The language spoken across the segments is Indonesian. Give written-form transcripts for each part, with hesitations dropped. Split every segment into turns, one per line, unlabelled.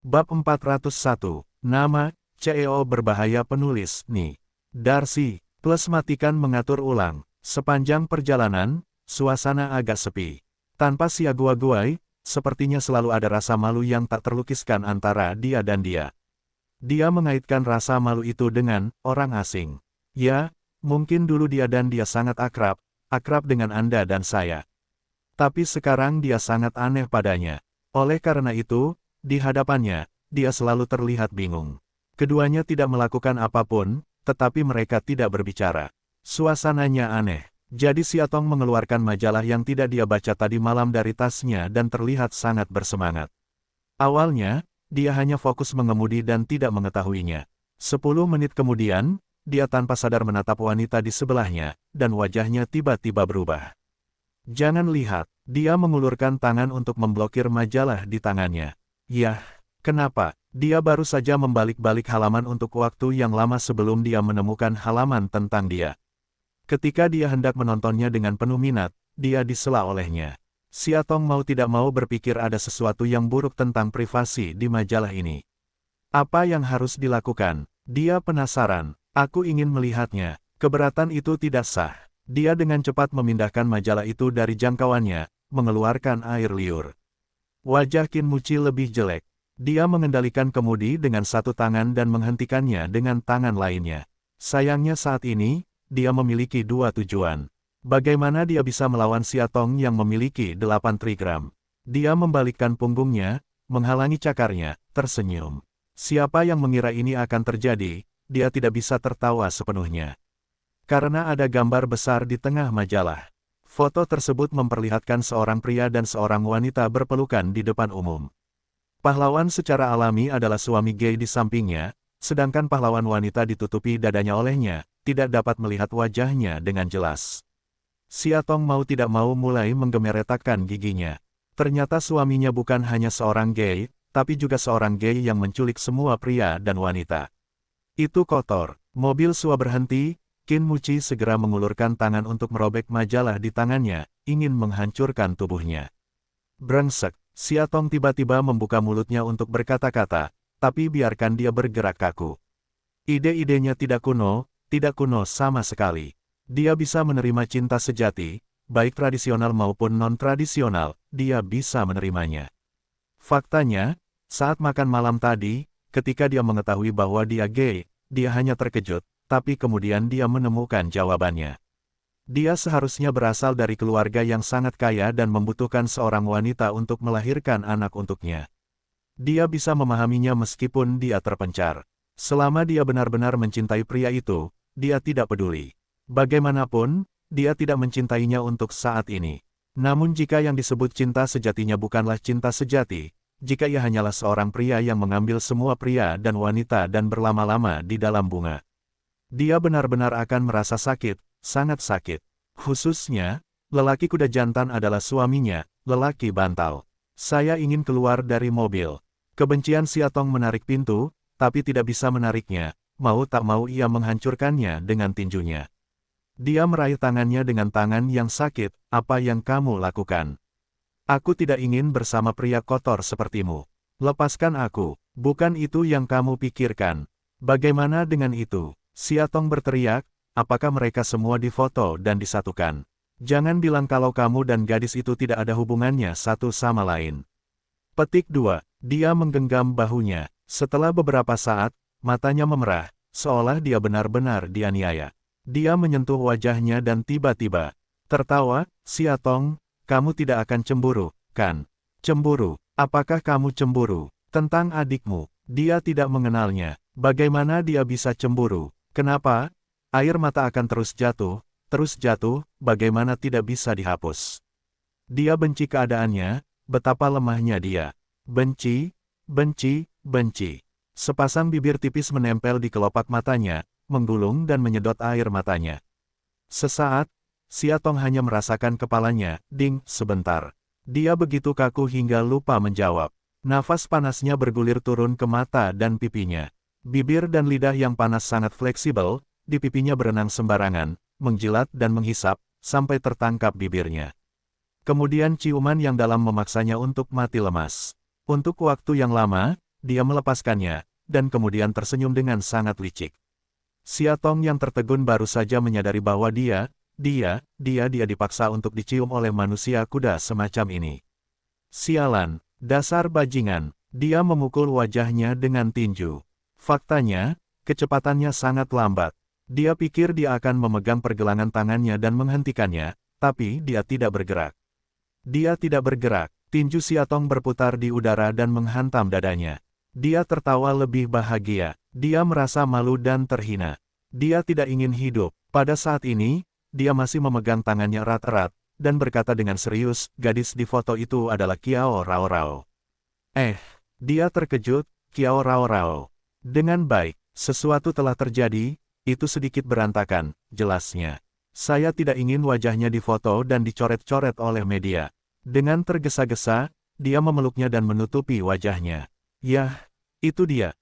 Bab 401, Nama, CEO berbahaya penulis, Ni. Darcy, plus matikan mengatur ulang. Sepanjang perjalanan, suasana agak sepi. Tanpa si Guai, sepertinya selalu ada rasa malu yang tak terlukiskan antara dia dan dia. Dia mengaitkan rasa malu itu dengan orang asing. Ya, mungkin dulu dia dan dia sangat akrab dengan Anda dan saya. Tapi sekarang dia sangat aneh padanya. Oleh karena itu, di hadapannya, dia selalu terlihat bingung. Keduanya tidak melakukan apapun, tetapi mereka tidak berbicara. Suasananya aneh. Jadi si Atong mengeluarkan majalah yang tidak dia baca tadi malam dari tasnya dan terlihat sangat bersemangat. Awalnya, dia hanya fokus mengemudi dan tidak mengetahuinya. 10 menit kemudian, dia tanpa sadar menatap wanita di sebelahnya, dan wajahnya tiba-tiba berubah. Jangan lihat, dia mengulurkan tangan untuk memblokir majalah di tangannya. Yah, kenapa? Dia baru saja membalik-balik halaman untuk waktu yang lama sebelum dia menemukan halaman tentang dia. Ketika dia hendak menontonnya dengan penuh minat, dia disela olehnya. Si Atong mau tidak mau berpikir ada sesuatu yang buruk tentang privasi di majalah ini. Apa yang harus dilakukan? Dia penasaran. Aku ingin melihatnya. Keberatan itu tidak sah. Dia dengan cepat memindahkan majalah itu dari jangkauannya, mengeluarkan air liur. Wajah Qin Muci lebih jelek. Dia mengendalikan kemudi dengan satu tangan dan menghentikannya dengan tangan lainnya. Sayangnya saat ini, dia memiliki dua tujuan. Bagaimana dia bisa melawan si Atong yang memiliki 8 trigram? Dia membalikkan punggungnya, menghalangi cakarnya, tersenyum. Siapa yang mengira ini akan terjadi, dia tidak bisa tertawa sepenuhnya. Karena ada gambar besar di tengah majalah. Foto tersebut memperlihatkan seorang pria dan seorang wanita berpelukan di depan umum. Pahlawan secara alami adalah suami gay di sampingnya, sedangkan pahlawan wanita ditutupi dadanya olehnya, tidak dapat melihat wajahnya dengan jelas. Si Atong mau tidak mau mulai menggemeretakkan giginya. Ternyata suaminya bukan hanya seorang gay, tapi juga seorang gay yang menculik semua pria dan wanita. Itu kotor. Mobil Sua berhenti, Qin Muci segera mengulurkan tangan untuk merobek majalah di tangannya, ingin menghancurkan tubuhnya. Brengsek, si Atong tiba-tiba membuka mulutnya untuk berkata-kata, tapi biarkan dia bergerak kaku. Ide-idenya tidak kuno sama sekali. Dia bisa menerima cinta sejati, baik tradisional maupun non-tradisional, dia bisa menerimanya. Faktanya, saat makan malam tadi, ketika dia mengetahui bahwa dia gay, dia hanya terkejut, tapi kemudian dia menemukan jawabannya. Dia seharusnya berasal dari keluarga yang sangat kaya dan membutuhkan seorang wanita untuk melahirkan anak untuknya. Dia bisa memahaminya meskipun dia terpencar. Selama dia benar-benar mencintai pria itu, dia tidak peduli. Bagaimanapun, dia tidak mencintainya untuk saat ini. Namun jika yang disebut cinta sejatinya bukanlah cinta sejati, jika ia hanyalah seorang pria yang mengambil semua pria dan wanita dan berlama-lama di dalam bunga, dia benar-benar akan merasa sakit, sangat sakit. Khususnya, lelaki kuda jantan adalah suaminya, lelaki bantal. Saya ingin keluar dari mobil. Kebencian si Atong menarik pintu, tapi tidak bisa menariknya, mau tak mau ia menghancurkannya dengan tinjunya. Dia meraih tangannya dengan tangan yang sakit, apa yang kamu lakukan? Aku tidak ingin bersama pria kotor sepertimu. Lepaskan aku, bukan itu yang kamu pikirkan. Bagaimana dengan itu? Si Atong berteriak, apakah mereka semua difoto dan disatukan? Jangan bilang kalau kamu dan gadis itu tidak ada hubungannya satu sama lain. Petik 2. Dia menggenggam bahunya. Setelah beberapa saat, matanya memerah, seolah dia benar-benar dianiaya. Dia menyentuh wajahnya dan tiba-tiba tertawa, si Atong, kamu tidak akan cemburu, kan? Cemburu? Apakah kamu cemburu? Tentang adikmu, dia tidak mengenalnya. Bagaimana dia bisa cemburu? Kenapa? Air mata akan terus jatuh, bagaimana tidak bisa dihapus? Dia benci keadaannya, betapa lemahnya dia. Benci. Sepasang bibir tipis menempel di kelopak matanya, menggulung dan menyedot air matanya. Sesaat, si Atong hanya merasakan kepalanya, ding, sebentar. Dia begitu kaku hingga lupa menjawab. Nafas panasnya bergulir turun ke mata dan pipinya. Bibir dan lidah yang panas sangat fleksibel, di pipinya berenang sembarangan, menjilat dan menghisap, sampai tertangkap bibirnya. Kemudian ciuman yang dalam memaksanya untuk mati lemas. Untuk waktu yang lama, dia melepaskannya, dan kemudian tersenyum dengan sangat licik. Xia Tong yang tertegun baru saja menyadari bahwa dia dipaksa untuk dicium oleh manusia kuda semacam ini. Sialan, dasar bajingan, dia memukul wajahnya dengan tinju. Faktanya, kecepatannya sangat lambat. Dia pikir dia akan memegang pergelangan tangannya dan menghentikannya, tapi dia tidak bergerak. Dia tidak bergerak, tinju Xia Tong berputar di udara dan menghantam dadanya. Dia tertawa lebih bahagia, dia merasa malu dan terhina. Dia tidak ingin hidup. Pada saat ini, dia masih memegang tangannya erat-erat, dan berkata dengan serius, gadis di foto itu adalah Qiao Rao Rao. Dia terkejut, Qiao Rao Rao. Dengan baik, sesuatu telah terjadi, itu sedikit berantakan, jelasnya. Saya tidak ingin wajahnya difoto dan dicoret-coret oleh media. Dengan tergesa-gesa, dia memeluknya dan menutupi wajahnya. Yah, itu dia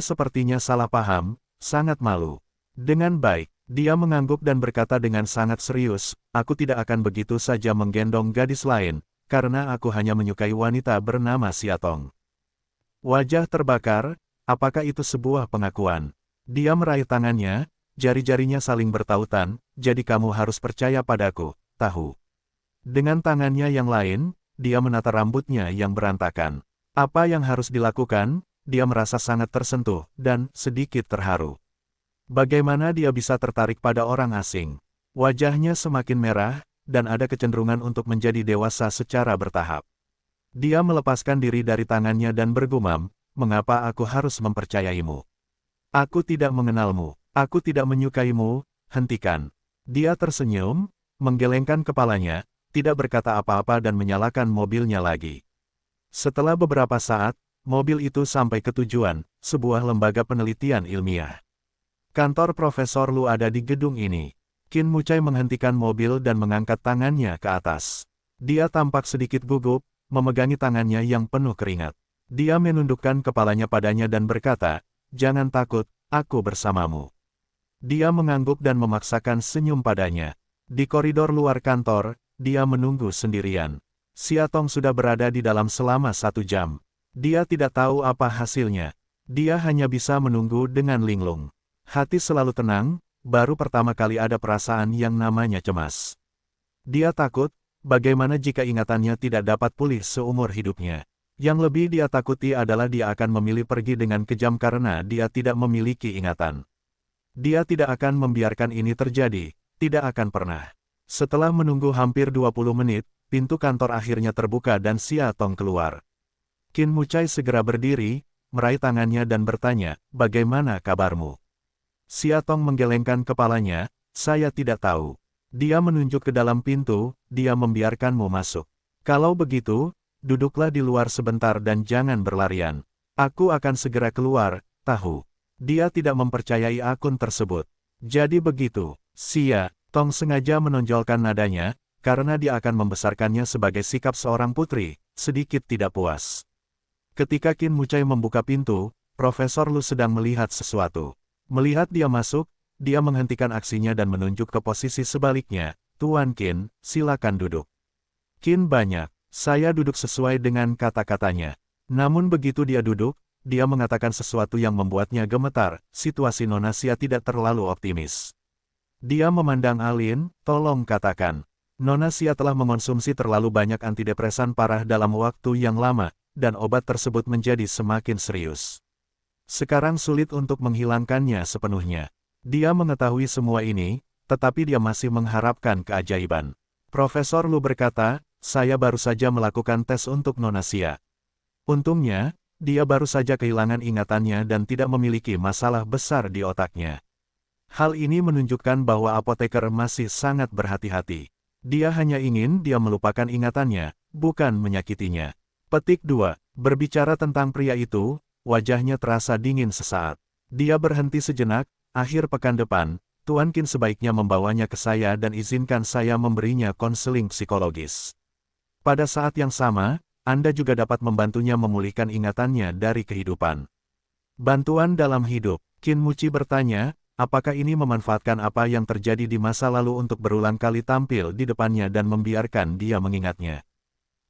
sepertinya salah paham, sangat malu. Dengan baik, dia mengangguk dan berkata dengan sangat serius, aku tidak akan begitu saja menggendong gadis lain, karena aku hanya menyukai wanita bernama Xia Tong. Wajah terbakar, apakah itu sebuah pengakuan? Dia meraih tangannya, jari-jarinya saling bertautan, jadi kamu harus percaya padaku, tahu. Dengan tangannya yang lain, dia menata rambutnya yang berantakan. Apa yang harus dilakukan? Dia merasa sangat tersentuh, dan sedikit terharu. Bagaimana dia bisa tertarik pada orang asing? Wajahnya semakin merah, dan ada kecenderungan untuk menjadi dewasa secara bertahap. Dia melepaskan diri dari tangannya dan bergumam, mengapa aku harus mempercayaimu? Aku tidak mengenalmu, aku tidak menyukaimu, hentikan. Dia tersenyum, menggelengkan kepalanya, tidak berkata apa-apa dan menyalakan mobilnya lagi. Setelah beberapa saat, mobil itu sampai ke tujuan, sebuah lembaga penelitian ilmiah. Kantor Profesor Lu ada di gedung ini. Qin Mucai menghentikan mobil dan mengangkat tangannya ke atas. Dia tampak sedikit gugup, memegangi tangannya yang penuh keringat. Dia menundukkan kepalanya padanya dan berkata, jangan takut, aku bersamamu. Dia mengangguk dan memaksakan senyum padanya. Di koridor luar kantor, dia menunggu sendirian. Xia Tong sudah berada di dalam selama 1 jam. Dia tidak tahu apa hasilnya. Dia hanya bisa menunggu dengan linglung. Hati selalu tenang, baru pertama kali ada perasaan yang namanya cemas. Dia takut, bagaimana jika ingatannya tidak dapat pulih seumur hidupnya. Yang lebih dia takuti adalah dia akan memilih pergi dengan kejam karena dia tidak memiliki ingatan. Dia tidak akan membiarkan ini terjadi, tidak akan pernah. Setelah menunggu hampir 20 menit, pintu kantor akhirnya terbuka dan Xia Tong keluar. Qin Mucai segera berdiri, meraih tangannya dan bertanya, bagaimana kabarmu? Xia Tong menggelengkan kepalanya, saya tidak tahu. Dia menunjuk ke dalam pintu, dia membiarkanmu masuk. Kalau begitu, duduklah di luar sebentar dan jangan berlarian. Aku akan segera keluar, tahu. Dia tidak mempercayai akun tersebut. Jadi begitu, Xia Tong sengaja menonjolkan nadanya, karena dia akan membesarkannya sebagai sikap seorang putri, sedikit tidak puas. Ketika Qin Mucai membuka pintu, Profesor Lu sedang melihat sesuatu. Melihat dia masuk, dia menghentikan aksinya dan menunjuk ke posisi sebaliknya, Tuan Qin, silakan duduk. Qin banyak, saya duduk sesuai dengan kata-katanya. Namun begitu dia duduk, dia mengatakan sesuatu yang membuatnya gemetar, situasi Nona Xia tidak terlalu optimis. Dia memandang Alin, tolong katakan. Nona Xia telah mengonsumsi terlalu banyak antidepresan parah dalam waktu yang lama, dan obat tersebut menjadi semakin serius. Sekarang sulit untuk menghilangkannya sepenuhnya. Dia mengetahui semua ini, tetapi dia masih mengharapkan keajaiban. Profesor Lu berkata, saya baru saja melakukan tes untuk Nona Xia. Untungnya, dia baru saja kehilangan ingatannya dan tidak memiliki masalah besar di otaknya. Hal ini menunjukkan bahwa apoteker masih sangat berhati-hati. Dia hanya ingin dia melupakan ingatannya, bukan menyakitinya. Petik 2. Berbicara tentang pria itu, wajahnya terasa dingin sesaat. Dia berhenti sejenak, akhir pekan depan, Tuan Qin sebaiknya membawanya ke saya dan izinkan saya memberinya konseling psikologis. Pada saat yang sama, Anda juga dapat membantunya memulihkan ingatannya dari kehidupan. Bantuan dalam hidup, Qin Muci bertanya, apakah ini memanfaatkan apa yang terjadi di masa lalu untuk berulang kali tampil di depannya dan membiarkan dia mengingatnya.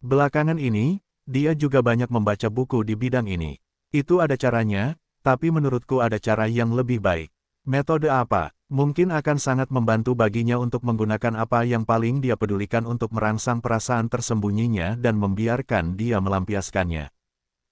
Belakangan ini, dia juga banyak membaca buku di bidang ini. Itu ada caranya, tapi menurutku ada cara yang lebih baik. Metode apa? Mungkin akan sangat membantu baginya untuk menggunakan apa yang paling dia pedulikan untuk merangsang perasaan tersembunyinya dan membiarkan dia melampiaskannya.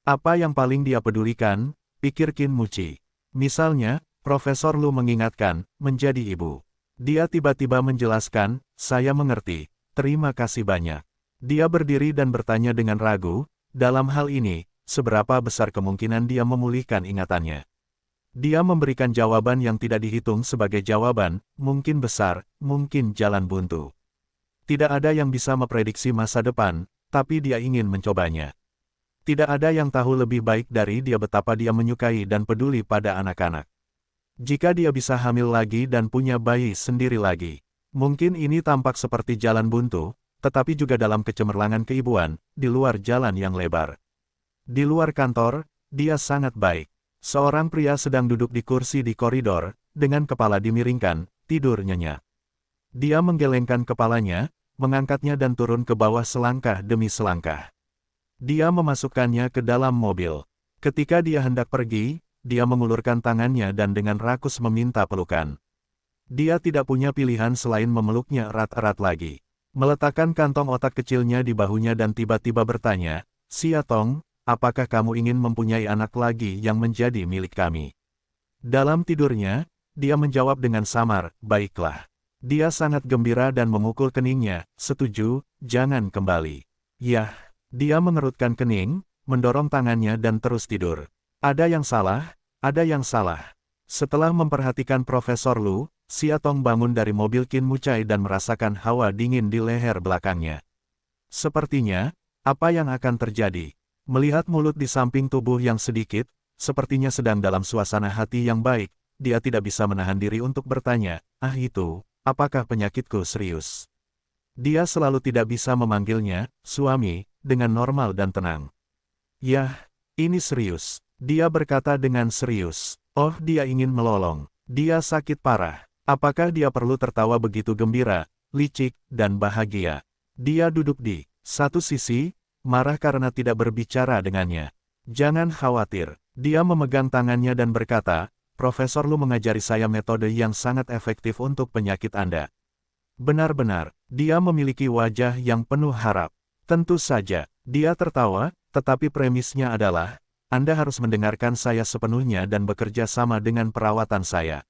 Apa yang paling dia pedulikan? Pikir Qin Muci. Misalnya, Profesor Lu mengingatkan, menjadi ibu. Dia tiba-tiba menjelaskan, saya mengerti, terima kasih banyak. Dia berdiri dan bertanya dengan ragu, dalam hal ini, seberapa besar kemungkinan dia memulihkan ingatannya. Dia memberikan jawaban yang tidak dihitung sebagai jawaban, mungkin besar, mungkin jalan buntu. Tidak ada yang bisa memprediksi masa depan, tapi dia ingin mencobanya. Tidak ada yang tahu lebih baik dari dia betapa dia menyukai dan peduli pada anak-anak. Jika dia bisa hamil lagi dan punya bayi sendiri lagi, mungkin ini tampak seperti jalan buntu, tetapi juga dalam kecemerlangan keibuan, di luar jalan yang lebar. Di luar kantor, dia sangat baik. Seorang pria sedang duduk di kursi di koridor, dengan kepala dimiringkan, tidur nyenyak. Dia menggelengkan kepalanya, mengangkatnya dan turun ke bawah selangkah demi selangkah. Dia memasukkannya ke dalam mobil. Ketika dia hendak pergi, dia mengulurkan tangannya dan dengan rakus meminta pelukan. Dia tidak punya pilihan selain memeluknya erat-erat lagi. Meletakkan kantong otak kecilnya di bahunya dan tiba-tiba bertanya, Siatong, apakah kamu ingin mempunyai anak lagi yang menjadi milik kami? Dalam tidurnya, dia menjawab dengan samar, baiklah. Dia sangat gembira dan memukul keningnya, setuju, jangan kembali. Yah, dia mengerutkan kening, mendorong tangannya dan terus tidur. Ada yang salah, ada yang salah. Setelah memperhatikan Profesor Lu, Siatong bangun dari mobil Qin Mucai dan merasakan hawa dingin di leher belakangnya. Sepertinya, apa yang akan terjadi? Melihat mulut di samping tubuh yang sedikit, sepertinya sedang dalam suasana hati yang baik, dia tidak bisa menahan diri untuk bertanya, itu, apakah penyakitku serius? Dia selalu tidak bisa memanggilnya, suami, dengan normal dan tenang. Yah, ini serius. Dia berkata dengan serius. Oh, dia ingin melolong. Dia sakit parah. Apakah dia perlu tertawa begitu gembira, licik, dan bahagia? Dia duduk di satu sisi, marah karena tidak berbicara dengannya. Jangan khawatir. Dia memegang tangannya dan berkata, Profesor Lu mengajari saya metode yang sangat efektif untuk penyakit Anda. Benar-benar, dia memiliki wajah yang penuh harap. Tentu saja, dia tertawa, tetapi premisnya adalah, Anda harus mendengarkan saya sepenuhnya dan bekerja sama dengan perawatan saya.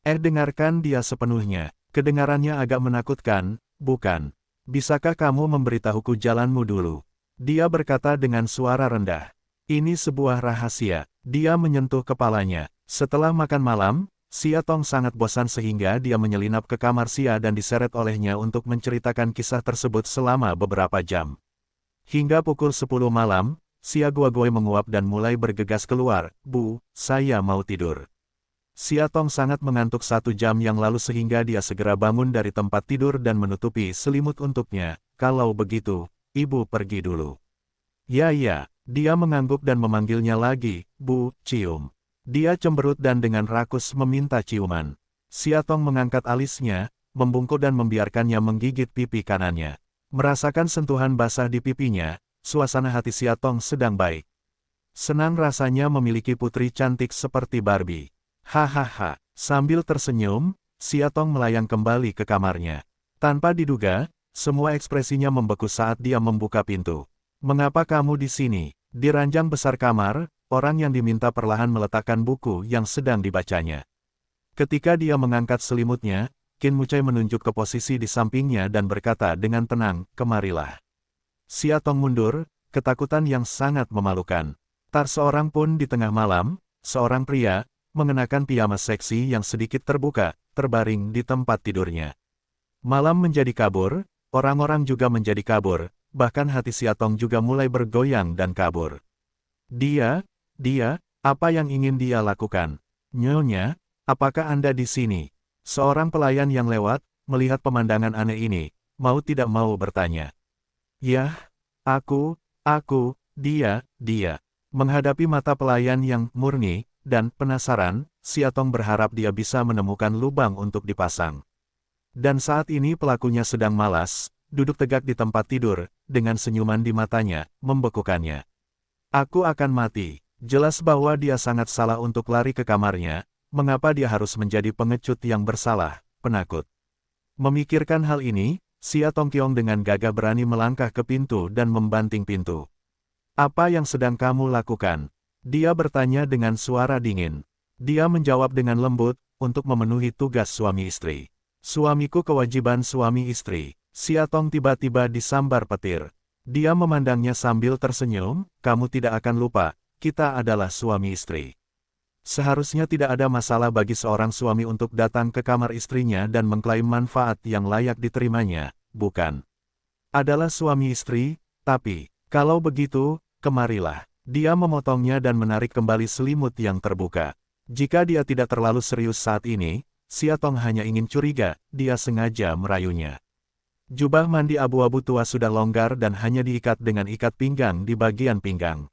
Dengarkan dia sepenuhnya. Kedengarannya agak menakutkan, bukan? Bisakah kamu memberitahuku jalanmu dulu? Dia berkata dengan suara rendah. Ini sebuah rahasia. Dia menyentuh kepalanya. Setelah makan malam, Siatong sangat bosan sehingga dia menyelinap ke kamar Sia dan diseret olehnya untuk menceritakan kisah tersebut selama beberapa jam. Hingga pukul 10 malam, Sia gua-gua menguap dan mulai bergegas keluar, Bu, saya mau tidur. Siatong sangat mengantuk 1 jam yang lalu sehingga dia segera bangun dari tempat tidur dan menutupi selimut untuknya. Kalau begitu, ibu pergi dulu. Ya, dia mengangguk dan memanggilnya lagi, Bu, cium. Dia cemberut dan dengan rakus meminta ciuman. Siatong mengangkat alisnya, membungkuk dan membiarkannya menggigit pipi kanannya. Merasakan sentuhan basah di pipinya, suasana hati Siatong sedang baik. Senang rasanya memiliki putri cantik seperti Barbie. Hahaha, sambil tersenyum, Siatong melayang kembali ke kamarnya. Tanpa diduga, semua ekspresinya membeku saat dia membuka pintu. Mengapa kamu di sini? Di ranjang besar kamar, orang yang diminta perlahan meletakkan buku yang sedang dibacanya. Ketika dia mengangkat selimutnya, Qin Mucai menunjuk ke posisi di sampingnya dan berkata dengan tenang, kemarilah. Siatong mundur, ketakutan yang sangat memalukan. Tak seorang pun di tengah malam, seorang pria, mengenakan piyama seksi yang sedikit terbuka, terbaring di tempat tidurnya. Malam menjadi kabur, orang-orang juga menjadi kabur, bahkan hati Siatong juga mulai bergoyang dan kabur. Dia, apa yang ingin dia lakukan? Nyonya, apakah Anda di sini? Seorang pelayan yang lewat, melihat pemandangan aneh ini, mau tidak mau bertanya. Yah, dia. Menghadapi mata pelayan yang murni, dan penasaran, Siatong berharap dia bisa menemukan lubang untuk dipasang. Dan saat ini pelakunya sedang malas, duduk tegak di tempat tidur, dengan senyuman di matanya, membekukannya. Aku akan mati. Jelas bahwa dia sangat salah untuk lari ke kamarnya, mengapa dia harus menjadi pengecut yang bersalah, penakut. Memikirkan hal ini, Xia Tongqiong dengan gagah berani melangkah ke pintu dan membanting pintu. Apa yang sedang kamu lakukan? Dia bertanya dengan suara dingin. Dia menjawab dengan lembut, untuk memenuhi tugas suami istri. Suamiku kewajiban suami istri. Xia Tong tiba-tiba disambar petir. Dia memandangnya sambil tersenyum, kamu tidak akan lupa, kita adalah suami istri. Seharusnya tidak ada masalah bagi seorang suami untuk datang ke kamar istrinya dan mengklaim manfaat yang layak diterimanya, bukan? Adalah suami istri, tapi, kalau begitu, kemarilah. Dia memotongnya dan menarik kembali selimut yang terbuka. Jika dia tidak terlalu serius saat ini, Xia Tong hanya ingin curiga, dia sengaja merayunya. Jubah mandi abu-abu tua sudah longgar dan hanya diikat dengan ikat pinggang di bagian pinggang.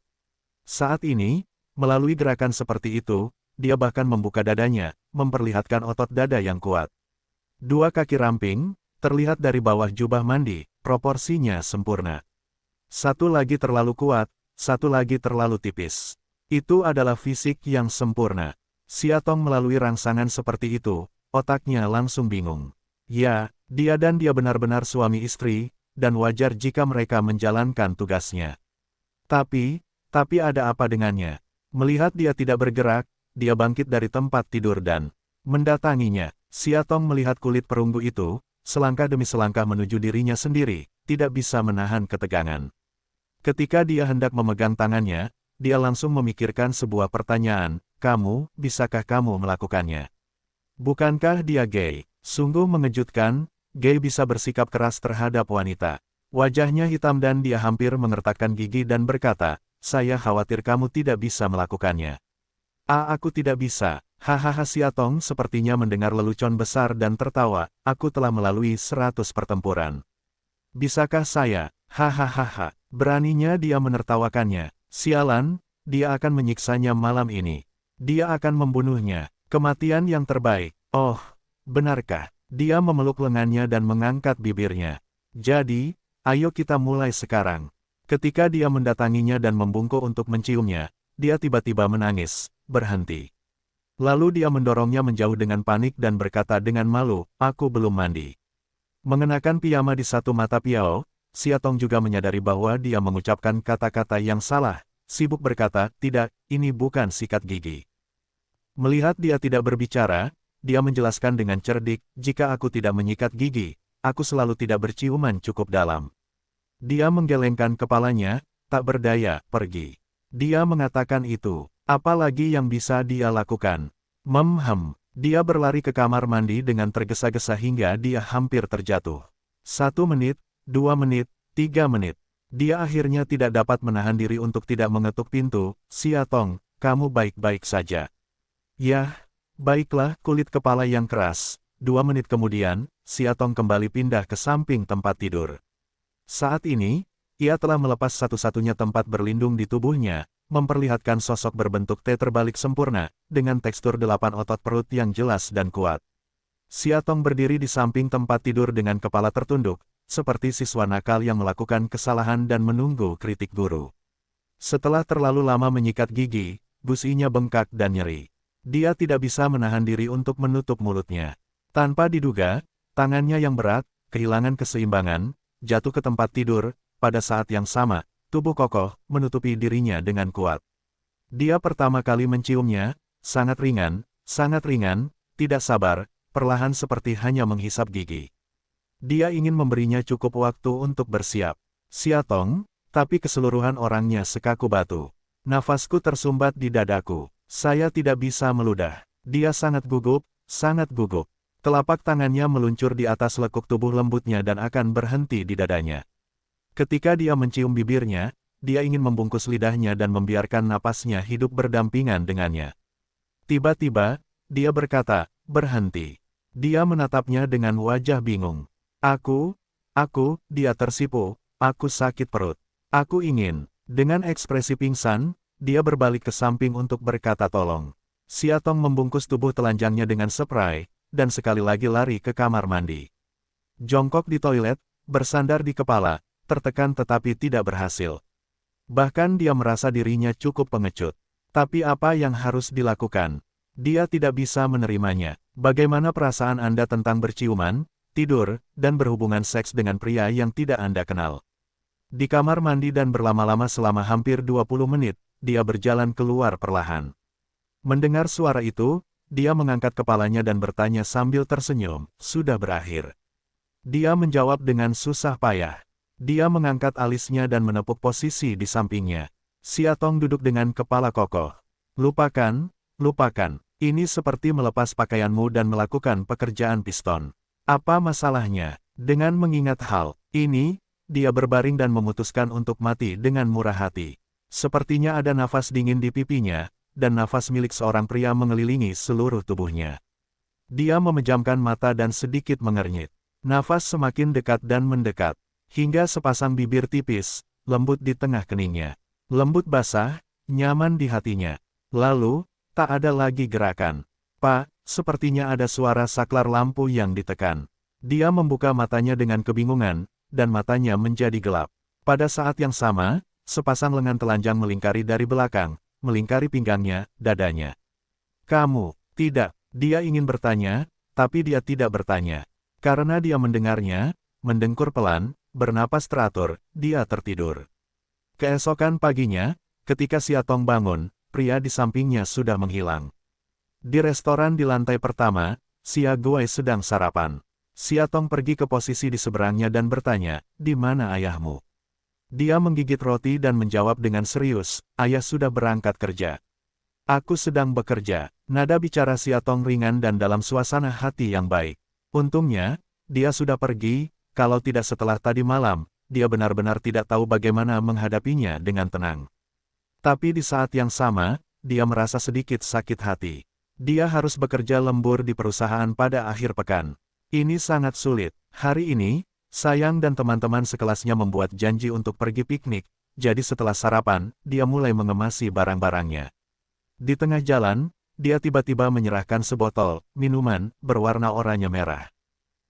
Saat ini, melalui gerakan seperti itu, dia bahkan membuka dadanya, memperlihatkan otot dada yang kuat. Dua kaki ramping, terlihat dari bawah jubah mandi, proporsinya sempurna. Satu lagi terlalu kuat, satu lagi terlalu tipis. Itu adalah fisik yang sempurna. Xia Tong melalui rangsangan seperti itu, otaknya langsung bingung. Ya, dia benar-benar suami istri, dan wajar jika mereka menjalankan tugasnya. Tapi ada apa dengannya? Melihat dia tidak bergerak, dia bangkit dari tempat tidur dan mendatanginya. Xia Tong melihat kulit perunggu itu, selangkah demi selangkah menuju dirinya sendiri, tidak bisa menahan ketegangan. Ketika dia hendak memegang tangannya, dia langsung memikirkan sebuah pertanyaan, bisakah kamu melakukannya? Bukankah dia gay? Sungguh mengejutkan, gay bisa bersikap keras terhadap wanita. Wajahnya hitam dan dia hampir mengertakkan gigi dan berkata, saya khawatir kamu tidak bisa melakukannya. Aku tidak bisa. Hahaha. Xia Tong sepertinya mendengar lelucon besar dan tertawa, aku telah melalui 100 pertempuran. Bisakah saya? Hahaha. Beraninya dia menertawakannya. Sialan, dia akan menyiksanya malam ini. Dia akan membunuhnya. Kematian yang terbaik. Oh, benarkah? Dia memeluk lengannya dan mengangkat bibirnya. Jadi, ayo kita mulai sekarang. Ketika dia mendatanginya dan membungkuk untuk menciumnya, dia tiba-tiba menangis, berhenti. Lalu dia mendorongnya menjauh dengan panik dan berkata dengan malu, aku belum mandi. Mengenakan piyama di satu mata Piao, Xia Tong juga menyadari bahwa dia mengucapkan kata-kata yang salah, sibuk berkata, tidak, ini bukan sikat gigi. Melihat dia tidak berbicara, dia menjelaskan dengan cerdik, jika aku tidak menyikat gigi, aku selalu tidak berciuman cukup dalam. Dia menggelengkan kepalanya, tak berdaya, pergi. Dia mengatakan itu, apalagi yang bisa dia lakukan? Dia berlari ke kamar mandi dengan tergesa-gesa hingga dia hampir terjatuh. 1 menit, 2 menit, 3 menit. Dia akhirnya tidak dapat menahan diri untuk tidak mengetuk pintu. Xia Tong, kamu baik-baik saja? Yah, baiklah. Kulit kepala yang keras. 2 menit kemudian, Xia Tong kembali pindah ke samping tempat tidur. Saat ini, ia telah melepas satu-satunya tempat berlindung di tubuhnya, memperlihatkan sosok berbentuk T terbalik sempurna, dengan tekstur 8 otot perut yang jelas dan kuat. Xia Tong berdiri di samping tempat tidur dengan kepala tertunduk, seperti siswa nakal yang melakukan kesalahan dan menunggu kritik guru. Setelah terlalu lama menyikat gigi, gusinya bengkak dan nyeri. Dia tidak bisa menahan diri untuk menutup mulutnya. Tanpa diduga, tangannya yang berat, kehilangan keseimbangan, jatuh ke tempat tidur. Pada saat yang sama, tubuh kokoh menutupi dirinya dengan kuat. Dia pertama kali menciumnya, sangat ringan, tidak sabar, perlahan seperti hanya menghisap gigi. Dia ingin memberinya cukup waktu untuk bersiap. Xia Tong, tapi keseluruhan orangnya sekaku batu. Nafasku tersumbat di dadaku. Saya tidak bisa meludah. Dia sangat gugup, sangat gugup. Telapak tangannya meluncur di atas lekuk tubuh lembutnya dan akan berhenti di dadanya. Ketika dia mencium bibirnya, dia ingin membungkus lidahnya dan membiarkan napasnya hidup berdampingan dengannya. Tiba-tiba, dia berkata, berhenti. Dia menatapnya dengan wajah bingung. Dia tersipu, aku sakit perut. Aku ingin. Dengan ekspresi pingsan, dia berbalik ke samping untuk berkata tolong. Xia Tong membungkus tubuh telanjangnya dengan spray, dan sekali lagi lari ke kamar mandi. Jongkok di toilet, bersandar di kepala, tertekan tetapi tidak berhasil. Bahkan dia merasa dirinya cukup pengecut. Tapi apa yang harus dilakukan? Dia tidak bisa menerimanya. Bagaimana perasaan Anda tentang berciuman, tidur, dan berhubungan seks dengan pria yang tidak Anda kenal? Di kamar mandi dan berlama-lama selama hampir 20 menit, dia berjalan keluar perlahan. Mendengar suara itu, dia mengangkat kepalanya dan bertanya sambil tersenyum, "Sudah berakhir?" Dia menjawab dengan susah payah. Dia mengangkat alisnya dan menepuk posisi di sampingnya. Siatong duduk dengan kepala kokoh. "Lupakan, lupakan. Ini seperti melepas pakaianmu dan melakukan pekerjaan piston. Apa masalahnya?" Dengan mengingat hal ini, dia berbaring dan memutuskan untuk mati dengan murah hati. Sepertinya ada nafas dingin di pipinya, dan nafas milik seorang pria mengelilingi seluruh tubuhnya. Dia memejamkan mata dan sedikit mengernyit. Nafas semakin dekat dan mendekat, hingga sepasang bibir tipis, lembut di tengah keningnya. Lembut basah, nyaman di hatinya. Lalu, tak ada lagi gerakan. "Pak," sepertinya ada suara saklar lampu yang ditekan. Dia membuka matanya dengan kebingungan, dan matanya menjadi gelap. Pada saat yang sama, sepasang lengan telanjang melingkari dari belakang, melingkari pinggangnya, dadanya. "Kamu, tidak." Dia ingin bertanya, tapi dia tidak bertanya. Karena dia mendengarnya, mendengkur pelan, bernapas teratur, dia tertidur. Keesokan paginya, ketika Siatong bangun, pria di sampingnya sudah menghilang. Di restoran di lantai pertama, Sia Guai sedang sarapan. Siatong pergi ke posisi di seberangnya dan bertanya, "Di mana ayahmu?" Dia menggigit roti dan menjawab dengan serius, "Ayah sudah berangkat kerja." "Aku sedang bekerja." Nada bicara Siatong ringan dan dalam suasana hati yang baik. Untungnya, dia sudah pergi, kalau tidak setelah tadi malam, dia benar-benar tidak tahu bagaimana menghadapinya dengan tenang. Tapi di saat yang sama, dia merasa sedikit sakit hati. Dia harus bekerja lembur di perusahaan pada akhir pekan. Ini sangat sulit. Hari ini, Sayang dan teman-teman sekelasnya membuat janji untuk pergi piknik, jadi setelah sarapan, dia mulai mengemasi barang-barangnya. Di tengah jalan, dia tiba-tiba menyerahkan sebotol minuman berwarna oranye merah.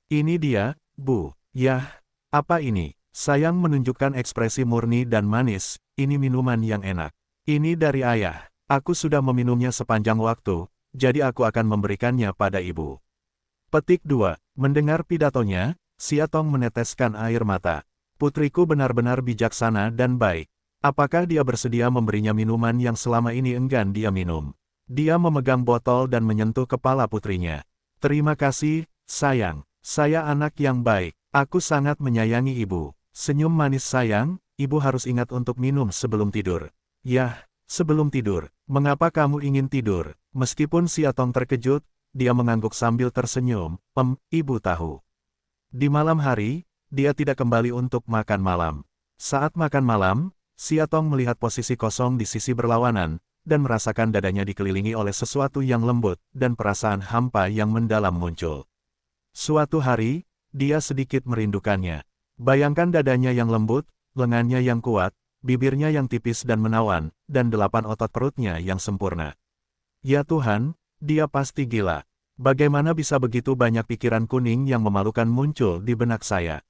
"Ini dia, Bu." "Yah, apa ini?" Sayang menunjukkan ekspresi murni dan manis, "Ini minuman yang enak. Ini dari ayah. Aku sudah meminumnya sepanjang waktu, jadi aku akan memberikannya pada ibu." Petik 2. Mendengar pidatonya, Siatong meneteskan air mata. "Putriku benar-benar bijaksana dan baik. Apakah dia bersedia memberinya minuman yang selama ini enggan dia minum?" Dia memegang botol dan menyentuh kepala putrinya. "Terima kasih, sayang. Saya anak yang baik. Aku sangat menyayangi ibu." Senyum manis sayang, "Ibu harus ingat untuk minum sebelum tidur." "Yah, sebelum tidur. Mengapa kamu ingin tidur?" Meskipun Siatong terkejut, dia mengangguk sambil tersenyum, "Ibu tahu." Di malam hari, dia tidak kembali untuk makan malam. Saat makan malam, Siatong melihat posisi kosong di sisi berlawanan, dan merasakan dadanya dikelilingi oleh sesuatu yang lembut, dan perasaan hampa yang mendalam muncul. Suatu hari, dia sedikit merindukannya. Bayangkan dadanya yang lembut, lengannya yang kuat, bibirnya yang tipis dan menawan, dan 8 otot perutnya yang sempurna. Ya Tuhan, dia pasti gila. Bagaimana bisa begitu banyak pikiran kuning yang memalukan muncul di benak saya?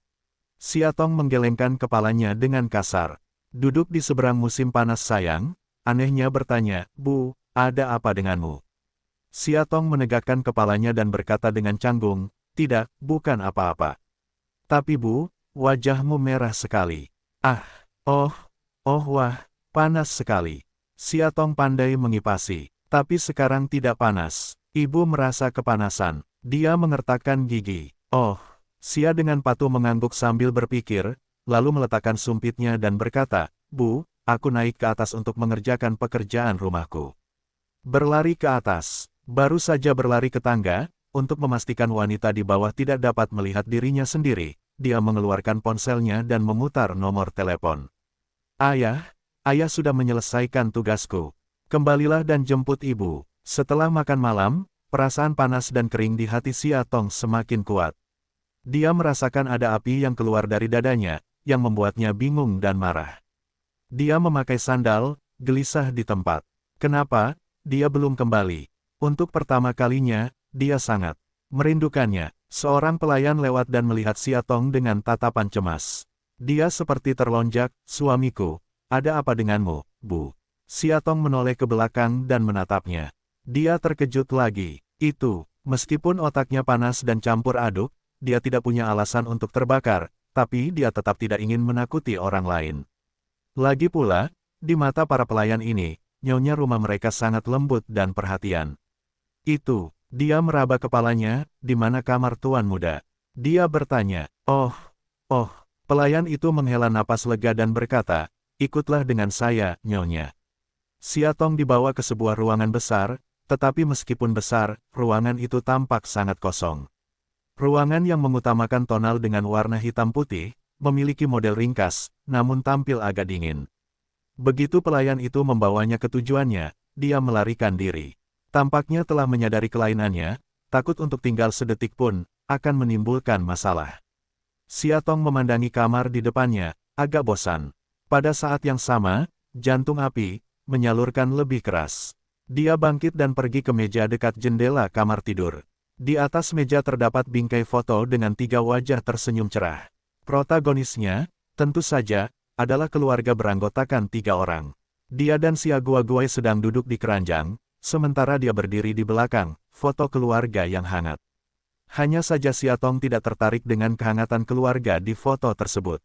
Siatong menggelengkan kepalanya dengan kasar. Duduk di seberang musim panas sayang, anehnya bertanya, "Bu, ada apa denganmu?" Siatong menegakkan kepalanya dan berkata dengan canggung, "Tidak, bukan apa-apa. Tapi Bu, wajahmu merah sekali." "Ah, oh, wah, panas sekali." Siatong pandai mengipasi. "Tapi sekarang tidak panas." Ibu merasa kepanasan. Dia mengertakkan gigi. "Oh." Sia dengan patuh mengangguk sambil berpikir, lalu meletakkan sumpitnya dan berkata, "Bu, aku naik ke atas untuk mengerjakan pekerjaan rumahku." Berlari ke atas. Baru saja berlari ke tangga, untuk memastikan wanita di bawah tidak dapat melihat dirinya sendiri, dia mengeluarkan ponselnya dan memutar nomor telepon. "Ayah, ayah sudah menyelesaikan tugasku. Kembalilah dan jemput ibu." Setelah makan malam, perasaan panas dan kering di hati Siatong semakin kuat. Dia merasakan ada api yang keluar dari dadanya, yang membuatnya bingung dan marah. Dia memakai sandal, gelisah di tempat. Kenapa dia belum kembali? Untuk pertama kalinya, dia sangat merindukannya. Seorang pelayan lewat dan melihat Siatong dengan tatapan cemas. Dia seperti terlonjak, "Suamiku, ada apa denganmu, Bu?" Siatong menoleh ke belakang dan menatapnya. Dia terkejut lagi. Itu, meskipun otaknya panas dan campur aduk, dia tidak punya alasan untuk terbakar, tapi dia tetap tidak ingin menakuti orang lain. Lagi pula, di mata para pelayan ini, nyonya rumah mereka sangat lembut dan perhatian. Itu, dia meraba kepalanya, di mana kamar tuan muda. Dia bertanya, oh, pelayan itu menghela napas lega dan berkata, ikutlah dengan saya, nyonya. Siatong dibawa ke sebuah ruangan besar, tetapi meskipun besar, ruangan itu tampak sangat kosong. Ruangan yang mengutamakan tonal dengan warna hitam putih, memiliki model ringkas, namun tampil agak dingin. Begitu pelayan itu membawanya ke tujuannya, dia melarikan diri. Tampaknya telah menyadari kelainannya, takut untuk tinggal sedetik pun, akan menimbulkan masalah. Siatong memandangi kamar di depannya, agak bosan. Pada saat yang sama, jantung api menyalurkan lebih keras. Dia bangkit dan pergi ke meja dekat jendela kamar tidur. Di atas meja terdapat bingkai foto dengan 3 wajah tersenyum cerah. Protagonisnya, tentu saja, adalah keluarga beranggotakan 3 orang. Dia dan si Aguaguay sedang duduk di keranjang, sementara dia berdiri di belakang, foto keluarga yang hangat. Hanya saja Siatong tidak tertarik dengan kehangatan keluarga di foto tersebut.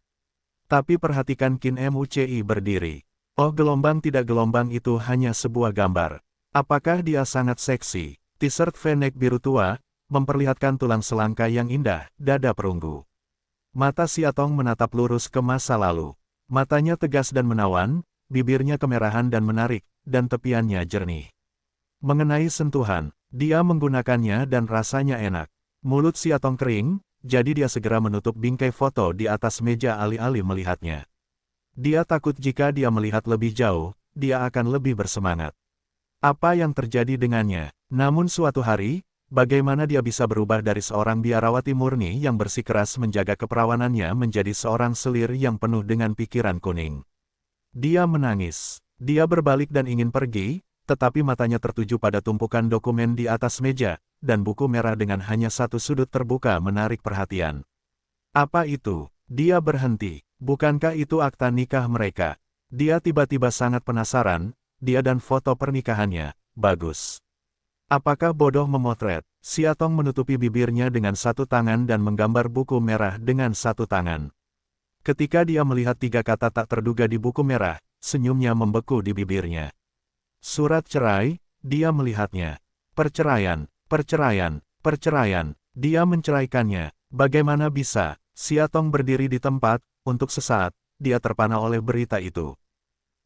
Tapi perhatikan Qin Muci berdiri. Oh, gelombang tidak gelombang itu hanya sebuah gambar. Apakah dia sangat seksi? T-shirt V-neck biru tua, memperlihatkan tulang selangka yang indah, dada perunggu. Mata Siatong menatap lurus ke masa lalu. Matanya tegas dan menawan, bibirnya kemerahan dan menarik, dan tepiannya jernih. Mengenai sentuhan, dia menggunakannya dan rasanya enak. Mulut Siatong kering, jadi dia segera menutup bingkai foto di atas meja alih-alih melihatnya. Dia takut jika dia melihat lebih jauh, dia akan lebih bersemangat. Apa yang terjadi dengannya? Namun suatu hari, bagaimana dia bisa berubah dari seorang biarawati murni yang bersikeras menjaga keperawanannya menjadi seorang selir yang penuh dengan pikiran kuning? Dia menangis. Dia berbalik dan ingin pergi, tetapi matanya tertuju pada tumpukan dokumen di atas meja, dan buku merah dengan hanya satu sudut terbuka menarik perhatian. Apa itu? Dia berhenti. Bukankah itu akta nikah mereka? Dia tiba-tiba sangat penasaran, dia dan foto pernikahannya, bagus. Apakah bodoh memotret? Siatong menutupi bibirnya dengan satu tangan dan menggambar buku merah dengan satu tangan. Ketika dia melihat 3 kata tak terduga di buku merah, senyumnya membeku di bibirnya. Surat cerai, dia melihatnya. Perceraian, perceraian, perceraian, dia menceraikannya. Bagaimana bisa? Siatong berdiri di tempat, untuk sesaat, dia terpana oleh berita itu.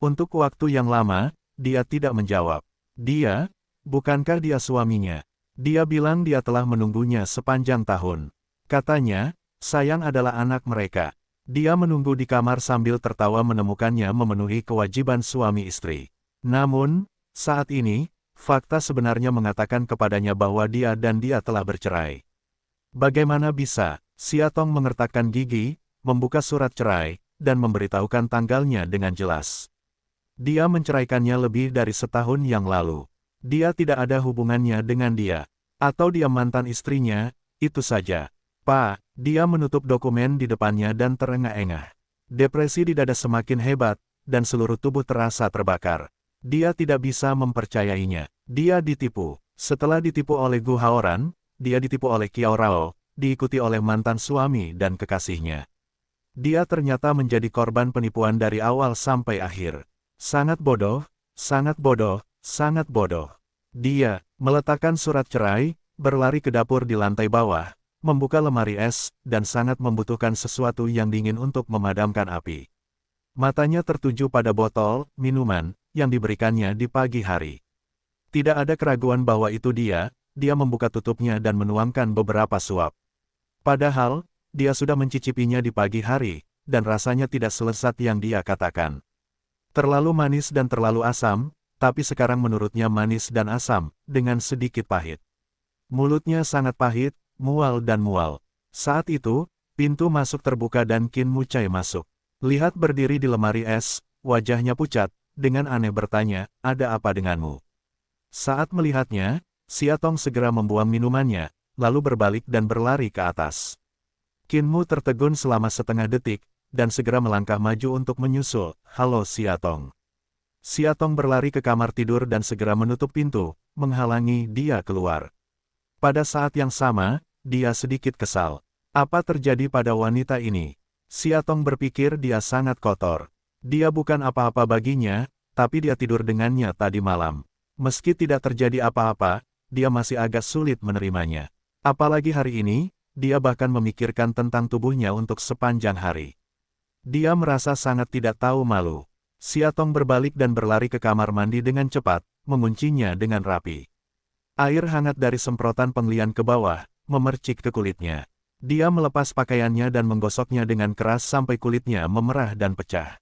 Untuk waktu yang lama, dia tidak menjawab. Dia, bukankah dia suaminya? Dia bilang dia telah menunggunya sepanjang tahun. Katanya, sayang adalah anak mereka. Dia menunggu di kamar sambil tertawa menemukannya memenuhi kewajiban suami istri. Namun, saat ini, fakta sebenarnya mengatakan kepadanya bahwa dia dan dia telah bercerai. Bagaimana bisa? Siatong mengertakkan gigi, membuka surat cerai, dan memberitahukan tanggalnya dengan jelas. Dia menceraikannya lebih dari setahun yang lalu. Dia tidak ada hubungannya dengan dia. Atau dia mantan istrinya, itu saja. Pak, dia menutup dokumen di depannya dan terengah-engah. Depresi di dada semakin hebat, dan seluruh tubuh terasa terbakar. Dia tidak bisa mempercayainya. Dia ditipu. Setelah ditipu oleh Gu Haoran, dia ditipu oleh Kiao Rao, diikuti oleh mantan suami dan kekasihnya. Dia ternyata menjadi korban penipuan dari awal sampai akhir. Sangat bodoh, sangat bodoh, sangat bodoh. Dia meletakkan surat cerai, berlari ke dapur di lantai bawah, membuka lemari es, dan sangat membutuhkan sesuatu yang dingin untuk memadamkan api. Matanya tertuju pada botol minuman yang diberikannya di pagi hari. Tidak ada keraguan bahwa itu dia membuka tutupnya dan menuangkan beberapa suap. Padahal, dia sudah mencicipinya di pagi hari, dan rasanya tidak selesat yang dia katakan. Terlalu manis dan terlalu asam, tapi sekarang menurutnya manis dan asam, dengan sedikit pahit. Mulutnya sangat pahit, mual dan mual. Saat itu, pintu masuk terbuka dan Qin Muci masuk. Lihat berdiri di lemari es, wajahnya pucat, dengan aneh bertanya, ada apa denganmu? Saat melihatnya, Siatong segera membuang minumannya, lalu berbalik dan berlari ke atas. Qin Mu tertegun selama setengah detik, dan segera melangkah maju untuk menyusul, halo Siatong. Siatong berlari ke kamar tidur dan segera menutup pintu, menghalangi dia keluar. Pada saat yang sama, dia sedikit kesal. Apa terjadi pada wanita ini? Siatong berpikir dia sangat kotor. Dia bukan apa-apa baginya, tapi dia tidur dengannya tadi malam. Meski tidak terjadi apa-apa, dia masih agak sulit menerimanya. Apalagi hari ini, dia bahkan memikirkan tentang tubuhnya untuk sepanjang hari. Dia merasa sangat tidak tahu malu. Siatong berbalik dan berlari ke kamar mandi dengan cepat, menguncinya dengan rapi. Air hangat dari semprotan penglian ke bawah, memercik ke kulitnya. Dia melepas pakaiannya dan menggosoknya dengan keras sampai kulitnya memerah dan pecah.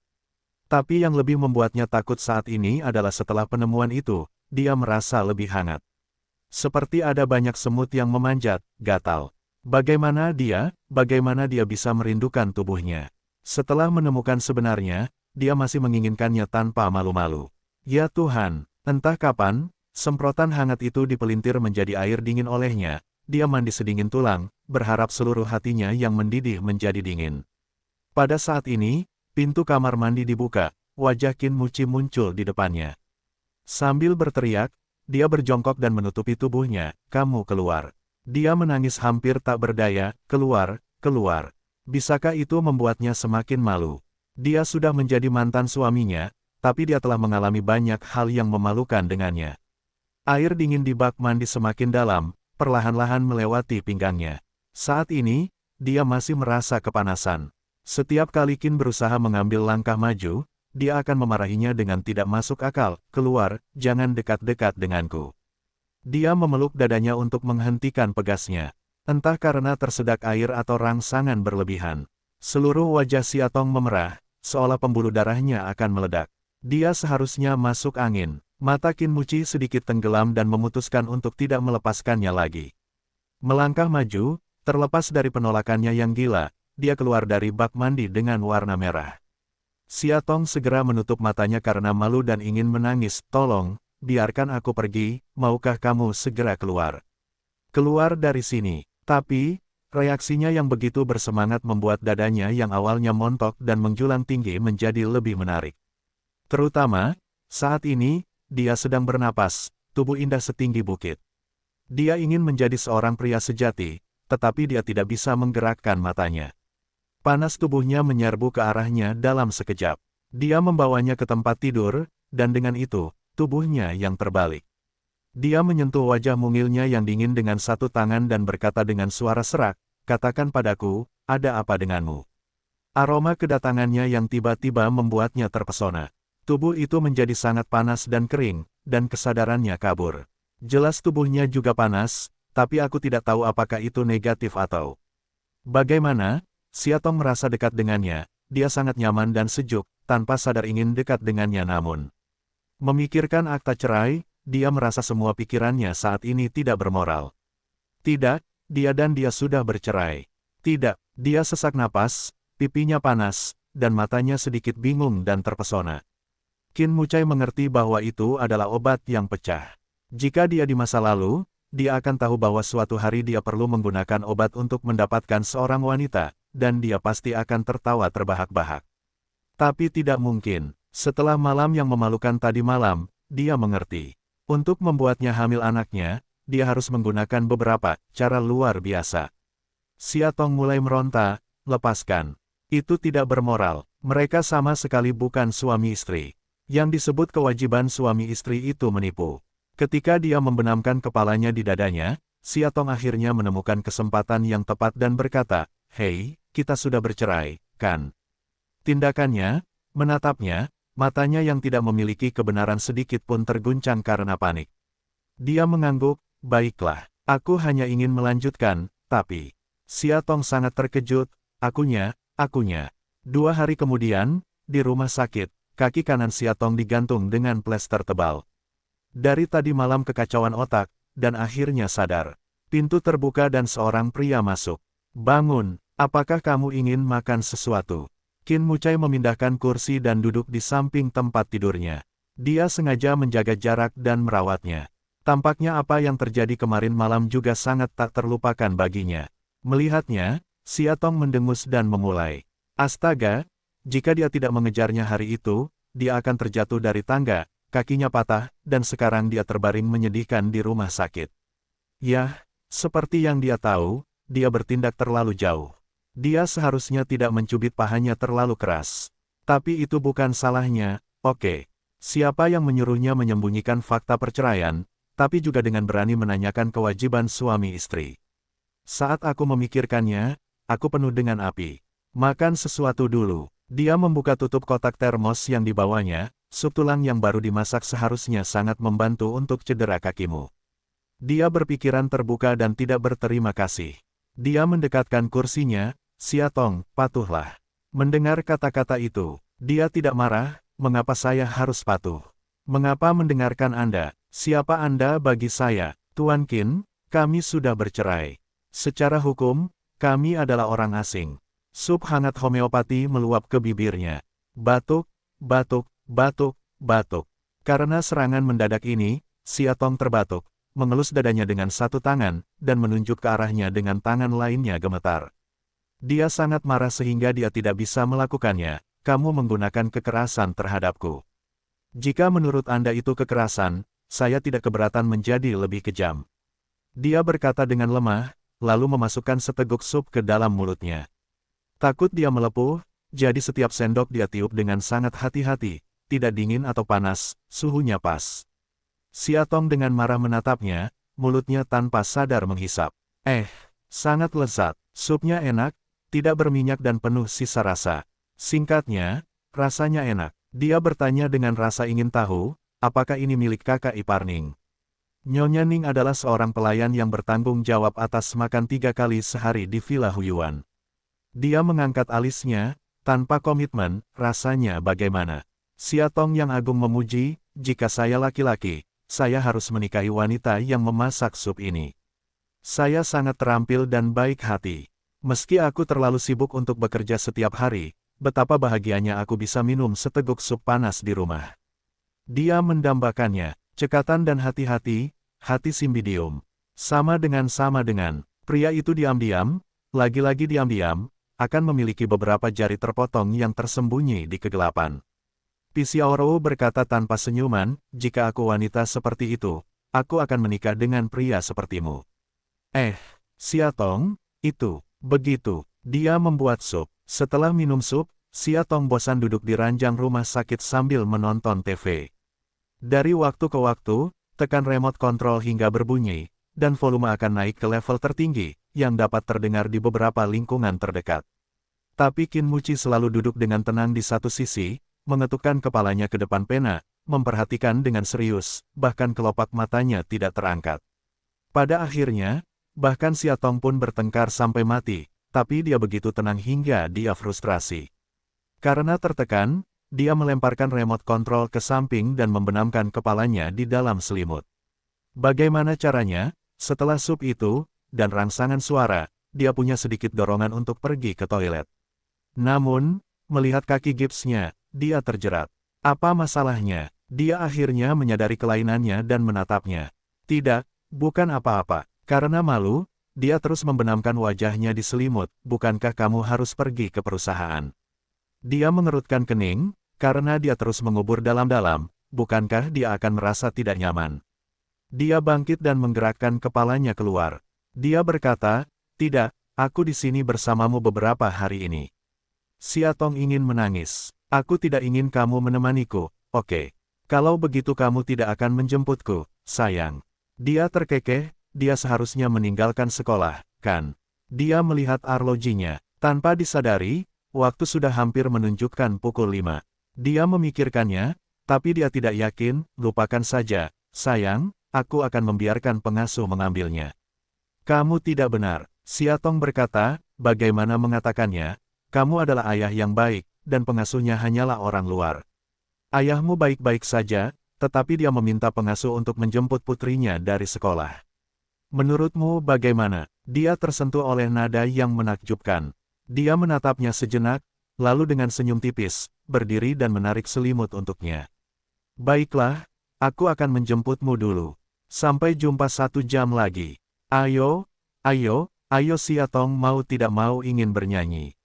Tapi yang lebih membuatnya takut saat ini adalah setelah penemuan itu, dia merasa lebih hangat. Seperti ada banyak semut yang memanjat, gatal. Bagaimana dia bisa merindukan tubuhnya? Setelah menemukan sebenarnya, dia masih menginginkannya tanpa malu-malu. Ya Tuhan, entah kapan, semprotan hangat itu dipelintir menjadi air dingin olehnya. Dia mandi sedingin tulang, berharap seluruh hatinya yang mendidih menjadi dingin. Pada saat ini, pintu kamar mandi dibuka, wajah Qin Muci muncul di depannya. Sambil berteriak, dia berjongkok dan menutupi tubuhnya, "Kamu keluar." Dia menangis hampir tak berdaya, "Keluar, keluar." Bisakah itu membuatnya semakin malu? Dia sudah menjadi mantan suaminya, tapi dia telah mengalami banyak hal yang memalukan dengannya. Air dingin di bak mandi semakin dalam, perlahan-lahan melewati pinggangnya. Saat ini, dia masih merasa kepanasan. Setiap kali Qin berusaha mengambil langkah maju, dia akan memarahinya dengan tidak masuk akal, "Keluar, jangan dekat-dekat denganku." Dia memeluk dadanya untuk menghentikan pegasnya. Entah karena tersedak air atau rangsangan berlebihan. Seluruh wajah Siatong memerah, seolah pembuluh darahnya akan meledak. Dia seharusnya masuk angin. Mata Qin Muci sedikit tenggelam dan memutuskan untuk tidak melepaskannya lagi. Melangkah maju, terlepas dari penolakannya yang gila, dia keluar dari bak mandi dengan warna merah. Siatong segera menutup matanya karena malu dan ingin menangis, "Tolong, biarkan aku pergi, maukah kamu segera keluar? Keluar dari sini." Tapi, reaksinya yang begitu bersemangat membuat dadanya yang awalnya montok dan menjulang tinggi menjadi lebih menarik. Terutama, saat ini, dia sedang bernapas, tubuh indah setinggi bukit. Dia ingin menjadi seorang pria sejati, tetapi dia tidak bisa menggerakkan matanya. Panas tubuhnya menyerbu ke arahnya dalam sekejap. Dia membawanya ke tempat tidur, dan dengan itu, tubuhnya yang terbalik. Dia menyentuh wajah mungilnya yang dingin dengan satu tangan dan berkata dengan suara serak, "Katakan padaku, ada apa denganmu?" Aroma kedatangannya yang tiba-tiba membuatnya terpesona. Tubuh itu menjadi sangat panas dan kering, dan kesadarannya kabur. Jelas tubuhnya juga panas, tapi aku tidak tahu apakah itu negatif atau bagaimana. Siatong merasa dekat dengannya, dia sangat nyaman dan sejuk, tanpa sadar ingin dekat dengannya namun. Memikirkan akta cerai, dia merasa semua pikirannya saat ini tidak bermoral. Tidak, dia sudah bercerai. Tidak, dia sesak napas, pipinya panas, dan matanya sedikit bingung dan terpesona. Qin Mucai mengerti bahwa itu adalah obat yang pecah. Jika dia di masa lalu, dia akan tahu bahwa suatu hari dia perlu menggunakan obat untuk mendapatkan seorang wanita, dan dia pasti akan tertawa terbahak-bahak. Tapi tidak mungkin, setelah malam yang memalukan tadi malam, dia mengerti. Untuk membuatnya hamil anaknya, dia harus menggunakan beberapa cara luar biasa. Siatong mulai meronta, "Lepaskan. Itu tidak bermoral. Mereka sama sekali bukan suami istri." Yang disebut kewajiban suami istri itu menipu. Ketika dia membenamkan kepalanya di dadanya, Siatong akhirnya menemukan kesempatan yang tepat dan berkata, "Hei, kita sudah bercerai, kan?" Tindakannya, menatapnya, matanya yang tidak memiliki kebenaran sedikit pun terguncang karena panik. Dia mengangguk, "Baiklah, aku hanya ingin melanjutkan, tapi..." Siatong sangat terkejut, akunya. 2 hari kemudian, di rumah sakit, kaki kanan Siatong digantung dengan plester tebal. Dari tadi malam kekacauan otak, dan akhirnya sadar. Pintu terbuka dan seorang pria masuk. "Bangun, apakah kamu ingin makan sesuatu?" Qin Mucai memindahkan kursi dan duduk di samping tempat tidurnya. Dia sengaja menjaga jarak dan merawatnya. Tampaknya apa yang terjadi kemarin malam juga sangat tak terlupakan baginya. Melihatnya, Siatong mendengus dan memulai. Astaga, jika dia tidak mengejarnya hari itu, dia akan terjatuh dari tangga, kakinya patah, dan sekarang dia terbaring menyedihkan di rumah sakit. Yah, seperti yang dia tahu, dia bertindak terlalu jauh. Dia seharusnya tidak mencubit pahanya terlalu keras. Tapi itu bukan salahnya, oke. Siapa yang menyuruhnya menyembunyikan fakta perceraian, tapi juga dengan berani menanyakan kewajiban suami istri. Saat aku memikirkannya, aku penuh dengan api. Makan sesuatu dulu. Dia membuka tutup kotak termos yang dibawanya, sup tulang yang baru dimasak seharusnya sangat membantu untuk cedera kakimu. Dia berpikiran terbuka dan tidak berterima kasih. Dia mendekatkan kursinya, Siatong, patuhlah. Mendengar kata-kata itu, dia tidak marah, mengapa saya harus patuh? Mengapa mendengarkan Anda? Siapa Anda bagi saya, Tuan Qin? Kami sudah bercerai. Secara hukum, kami adalah orang asing. Sup hangat homeopati meluap ke bibirnya. Batuk, batuk, batuk, batuk. Karena serangan mendadak ini, Siatong terbatuk, mengelus dadanya dengan satu tangan, dan menunjuk ke arahnya dengan tangan lainnya gemetar. Dia sangat marah sehingga dia tidak bisa melakukannya. Kamu menggunakan kekerasan terhadapku. Jika menurut Anda itu kekerasan, saya tidak keberatan menjadi lebih kejam. Dia berkata dengan lemah, lalu memasukkan seteguk sup ke dalam mulutnya. Takut dia melepuh, jadi setiap sendok dia tiup dengan sangat hati-hati, tidak dingin atau panas, suhunya pas. Siatong dengan marah menatapnya, mulutnya tanpa sadar menghisap. Sangat lezat, supnya enak, tidak berminyak dan penuh sisa rasa. Singkatnya, rasanya enak. Dia bertanya dengan rasa ingin tahu, apakah ini milik kakak ipar Ning. Nyonya Ning adalah seorang pelayan yang bertanggung jawab atas makan 3 kali sehari di Villa Huyuan. Dia mengangkat alisnya, tanpa komitmen, rasanya bagaimana. Siatong yang agung memuji, jika saya laki-laki, saya harus menikahi wanita yang memasak sup ini. Saya sangat terampil dan baik hati. Meski aku terlalu sibuk untuk bekerja setiap hari, betapa bahagianya aku bisa minum seteguk sup panas di rumah. Dia mendambakannya, cekatan dan hati-hati, hati Simbidium. Sama dengan, pria itu diam-diam, lagi-lagi diam-diam, akan memiliki beberapa jari terpotong yang tersembunyi di kegelapan. Pisiaoro berkata tanpa senyuman, jika aku wanita seperti itu, aku akan menikah dengan pria sepertimu. Siatong, itu. Begitu, dia membuat sup. Setelah minum sup, Siatong bosan duduk di ranjang rumah sakit sambil menonton TV. Dari waktu ke waktu, tekan remote kontrol hingga berbunyi, dan volume akan naik ke level tertinggi, yang dapat terdengar di beberapa lingkungan terdekat. Tapi Qin Muci selalu duduk dengan tenang di satu sisi, mengetukkan kepalanya ke depan pena, memperhatikan dengan serius, bahkan kelopak matanya tidak terangkat. Pada akhirnya, bahkan Siatong pun bertengkar sampai mati, tapi dia begitu tenang hingga dia frustrasi. Karena tertekan, dia melemparkan remote kontrol ke samping dan membenamkan kepalanya di dalam selimut. Bagaimana caranya? Setelah sup itu, dan rangsangan suara, dia punya sedikit dorongan untuk pergi ke toilet. Namun, melihat kaki gipsnya, dia terjerat. Apa masalahnya? Dia akhirnya menyadari kelainannya dan menatapnya. Tidak, bukan apa-apa. Karena malu, dia terus membenamkan wajahnya di selimut. Bukankah kamu harus pergi ke perusahaan? Dia mengerutkan kening, karena dia terus mengubur dalam-dalam, bukankah dia akan merasa tidak nyaman? Dia bangkit dan menggerakkan kepalanya keluar. Dia berkata, tidak, aku di sini bersamamu beberapa hari ini. Siatong ingin menangis. Aku tidak ingin kamu menemaniku, oke. Kalau begitu kamu tidak akan menjemputku, sayang. Dia terkekeh. Dia seharusnya meninggalkan sekolah, kan? Dia melihat arlojinya. Tanpa disadari, waktu sudah hampir menunjukkan pukul 5. Dia memikirkannya, tapi dia tidak yakin, lupakan saja. Sayang, aku akan membiarkan pengasuh mengambilnya. Kamu tidak benar. Siatong berkata, bagaimana mengatakannya? Kamu adalah ayah yang baik, dan pengasuhnya hanyalah orang luar. Ayahmu baik-baik saja, tetapi dia meminta pengasuh untuk menjemput putrinya dari sekolah. Menurutmu bagaimana? Dia tersentuh oleh nada yang menakjubkan. Dia menatapnya sejenak, lalu dengan senyum tipis, berdiri dan menarik selimut untuknya. Baiklah, aku akan menjemputmu dulu. Sampai jumpa 1 jam lagi. Ayo, Siatong mau tidak mau ingin bernyanyi.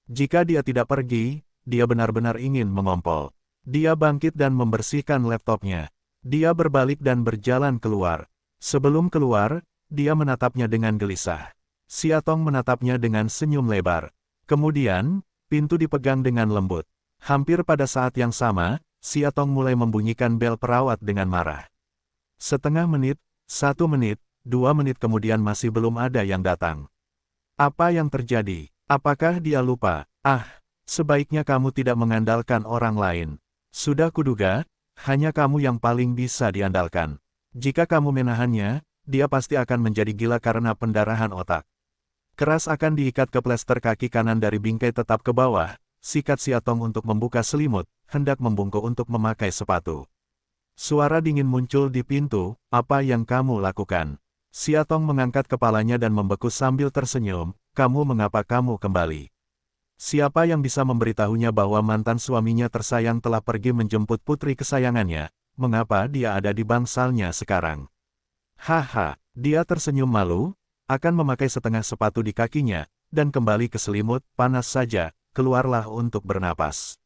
Jika dia tidak pergi, dia benar-benar ingin mengompol. Dia bangkit dan membersihkan laptopnya. Dia berbalik dan berjalan keluar. Sebelum keluar, dia menatapnya dengan gelisah. Siatong menatapnya dengan senyum lebar. Kemudian, pintu dipegang dengan lembut. Hampir pada saat yang sama, Siatong mulai membunyikan bel perawat dengan marah. Setengah menit, 1 menit, 2 menit kemudian masih belum ada yang datang. Apa yang terjadi? Apakah dia lupa? Ah, sebaiknya kamu tidak mengandalkan orang lain. Sudah kuduga, hanya kamu yang paling bisa diandalkan. Jika kamu menahannya, dia pasti akan menjadi gila karena pendarahan otak. Keras akan diikat ke plester kaki kanan dari bingkai tetap ke bawah, sikat Siatong untuk membuka selimut, hendak membungkuk untuk memakai sepatu. Suara dingin muncul di pintu, apa yang kamu lakukan? Siatong mengangkat kepalanya dan membeku sambil tersenyum, mengapa kamu kembali? Siapa yang bisa memberitahunya bahwa mantan suaminya tersayang telah pergi menjemput putri kesayangannya, mengapa dia ada di bangsalnya sekarang? Haha, dia tersenyum malu, akan memakai setengah sepatu di kakinya, dan kembali ke selimut, panas saja, keluarlah untuk bernapas.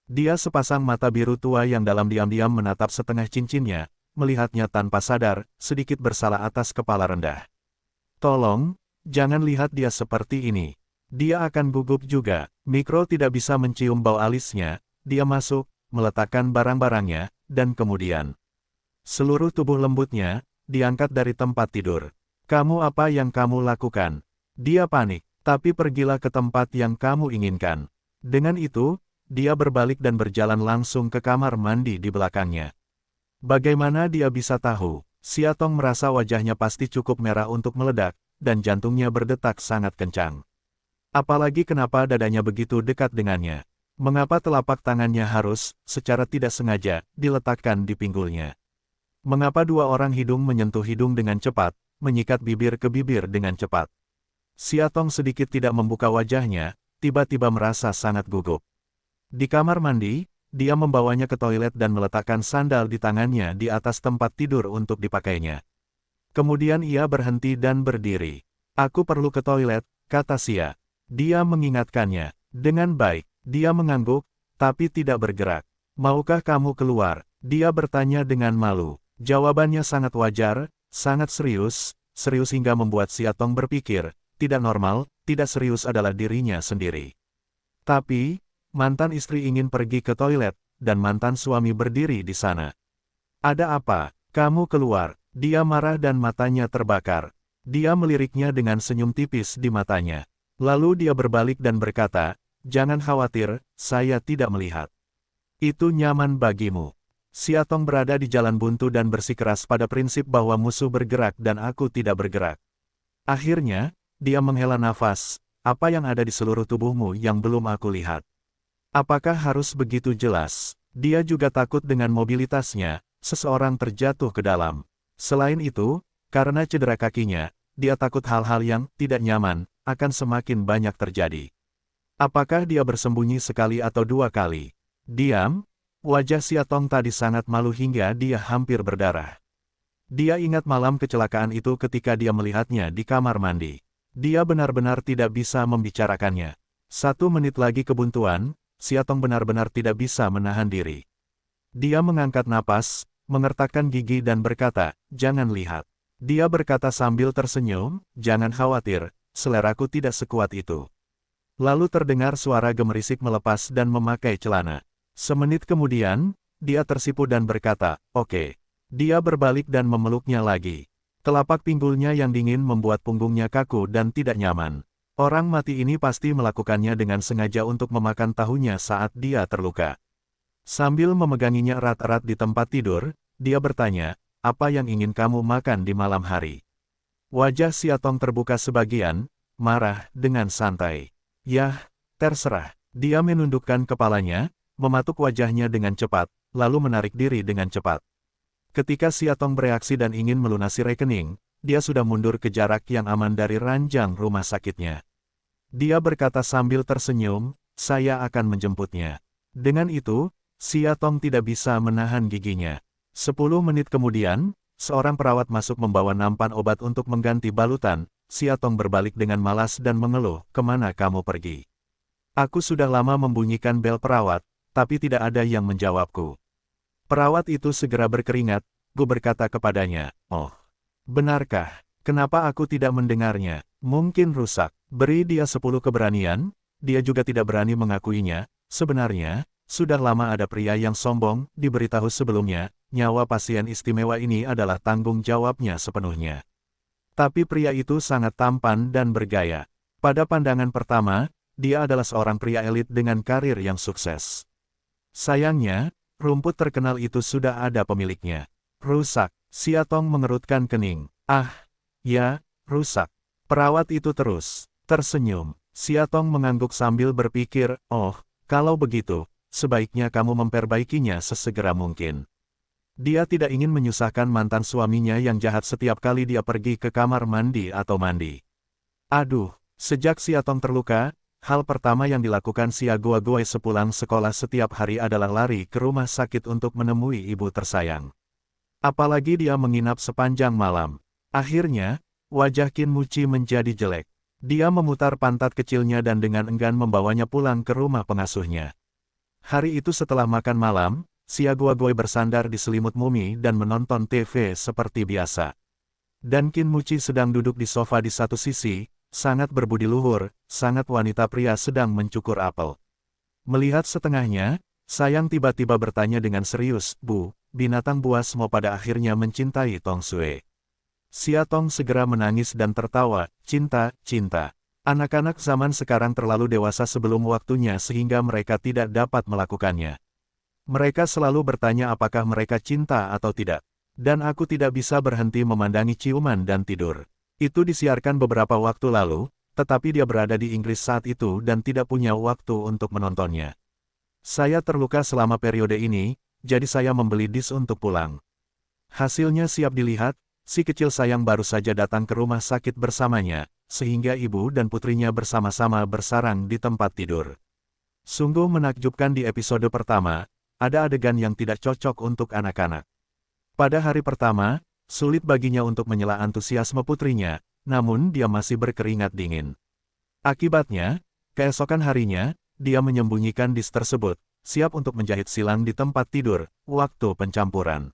Dia sepasang mata biru tua yang dalam diam-diam menatap setengah cincinnya, melihatnya tanpa sadar, sedikit bersalah atas kepala rendah. Tolong, jangan lihat dia seperti ini. Dia akan gugup juga. Mikro tidak bisa mencium bau alisnya. Dia masuk, meletakkan barang-barangnya, dan kemudian seluruh tubuh lembutnya diangkat dari tempat tidur. Kamu apa yang kamu lakukan? Dia panik, tapi pergilah ke tempat yang kamu inginkan. Dengan itu, dia berbalik dan berjalan langsung ke kamar mandi di belakangnya. Bagaimana dia bisa tahu? Siatong merasa wajahnya pasti cukup merah untuk meledak, dan jantungnya berdetak sangat kencang. Apalagi kenapa dadanya begitu dekat dengannya. Mengapa telapak tangannya harus, secara tidak sengaja, diletakkan di pinggulnya. Mengapa dua orang hidung menyentuh hidung dengan cepat, menyikat bibir ke bibir dengan cepat. Siatong sedikit tidak membuka wajahnya, tiba-tiba merasa sangat gugup. Di kamar mandi, dia membawanya ke toilet dan meletakkan sandal di tangannya di atas tempat tidur untuk dipakainya. Kemudian ia berhenti dan berdiri. Aku perlu ke toilet, kata Sia. Dia mengingatkannya. Dengan baik, dia mengangguk, tapi tidak bergerak. Maukah kamu keluar? Dia bertanya dengan malu. Jawabannya sangat wajar, sangat serius, serius hingga membuat Siatong berpikir, tidak normal, tidak serius adalah dirinya sendiri. Tapi, mantan istri ingin pergi ke toilet, dan mantan suami berdiri di sana. Ada apa? Kamu keluar. Dia marah dan matanya terbakar. Dia meliriknya dengan senyum tipis di matanya. Lalu dia berbalik dan berkata, jangan khawatir, saya tidak melihat. Itu nyaman bagimu. Siatong berada di jalan buntu dan bersikeras pada prinsip bahwa musuh bergerak dan aku tidak bergerak. Akhirnya, dia menghela nafas, apa yang ada di seluruh tubuhmu yang belum aku lihat? Apakah harus begitu jelas? Dia juga takut dengan mobilitasnya, seseorang terjatuh ke dalam. Selain itu, karena cedera kakinya, dia takut hal-hal yang tidak nyaman akan semakin banyak terjadi. Apakah dia bersembunyi sekali atau 2 kali? Diam, wajah Siatong tadi sangat malu hingga dia hampir berdarah. Dia ingat malam kecelakaan itu ketika dia melihatnya di kamar mandi. Dia benar-benar tidak bisa membicarakannya. 1 menit lagi kebuntuan, Siatong benar-benar tidak bisa menahan diri. Dia mengangkat napas, mengertakkan gigi dan berkata, jangan lihat. Dia berkata sambil tersenyum, jangan khawatir, seleraku tidak sekuat itu. Lalu terdengar suara gemerisik melepas dan memakai celana. Semenit kemudian, dia tersipu dan berkata, oke. Dia berbalik dan memeluknya lagi. Telapak pinggulnya yang dingin membuat punggungnya kaku dan tidak nyaman. Orang mati ini pasti melakukannya dengan sengaja untuk memakan tahunya saat dia terluka. Sambil memeganginya erat-erat di tempat tidur, dia bertanya, apa yang ingin kamu makan di malam hari? Wajah Siatong terbuka sebagian, marah, dengan santai. Yah, terserah. Dia menundukkan kepalanya, mematuk wajahnya dengan cepat, lalu menarik diri dengan cepat. Ketika Siatong bereaksi dan ingin melunasi rekening, dia sudah mundur ke jarak yang aman dari ranjang rumah sakitnya. Dia berkata sambil tersenyum, saya akan menjemputnya. Dengan itu, Siatong tidak bisa menahan giginya. 10 menit kemudian, seorang perawat masuk membawa nampan obat untuk mengganti balutan. Siatong berbalik dengan malas dan mengeluh, kemana kamu pergi? Aku sudah lama membunyikan bel perawat, tapi tidak ada yang menjawabku. Perawat itu segera berkeringat, Gu berkata kepadanya, "Oh, benarkah? Kenapa aku tidak mendengarnya? Mungkin rusak. Beri dia 10 keberanian." Dia juga tidak berani mengakuinya. Sebenarnya, sudah lama ada pria yang sombong, diberitahu sebelumnya, nyawa pasien istimewa ini adalah tanggung jawabnya sepenuhnya. Tapi pria itu sangat tampan dan bergaya. Pada pandangan pertama, dia adalah seorang pria elit dengan karir yang sukses. Sayangnya, rumput terkenal itu sudah ada pemiliknya. Rusak. Siatong mengerutkan kening. Ah, ya, rusak. Perawat itu terus tersenyum. Siatong mengangguk sambil berpikir, "Oh, kalau begitu, sebaiknya kamu memperbaikinya sesegera mungkin." Dia tidak ingin menyusahkan mantan suaminya yang jahat setiap kali dia pergi ke kamar mandi atau mandi. Aduh, sejak Siatong terluka, hal pertama yang dilakukan Guoguai sepulang sekolah setiap hari adalah lari ke rumah sakit untuk menemui ibu tersayang. Apalagi dia menginap sepanjang malam. Akhirnya, wajah Qin Muci menjadi jelek. Dia memutar pantat kecilnya dan dengan enggan membawanya pulang ke rumah pengasuhnya. Hari itu setelah makan malam, Guoguai bersandar di selimut mumi dan menonton TV seperti biasa. Dan Qin Muci sedang duduk di sofa di satu sisi, sangat berbudi luhur, sangat wanita pria sedang mencukur apel. Melihat setengahnya, Sayang tiba-tiba bertanya dengan serius, "Bu, binatang buas mau pada akhirnya mencintai Tong Sue?" Siatong segera menangis dan tertawa, "Cinta, cinta. Anak-anak zaman sekarang terlalu dewasa sebelum waktunya sehingga mereka tidak dapat melakukannya. Mereka selalu bertanya apakah mereka cinta atau tidak. Dan aku tidak bisa berhenti memandangi ciuman dan tidur." Itu disiarkan beberapa waktu lalu, tetapi dia berada di Inggris saat itu dan tidak punya waktu untuk menontonnya. Saya terluka selama periode ini, jadi saya membeli disk untuk pulang. Hasilnya siap dilihat. Si kecil Sayang baru saja datang ke rumah sakit bersamanya, sehingga ibu dan putrinya bersama-sama bersarang di tempat tidur. Sungguh menakjubkan di episode pertama, ada adegan yang tidak cocok untuk anak-anak. Pada hari pertama, sulit baginya untuk menyela antusiasme putrinya, namun dia masih berkeringat dingin. Akibatnya, keesokan harinya, dia menyembunyikan disk tersebut, siap untuk menjahit silang di tempat tidur, waktu pencampuran.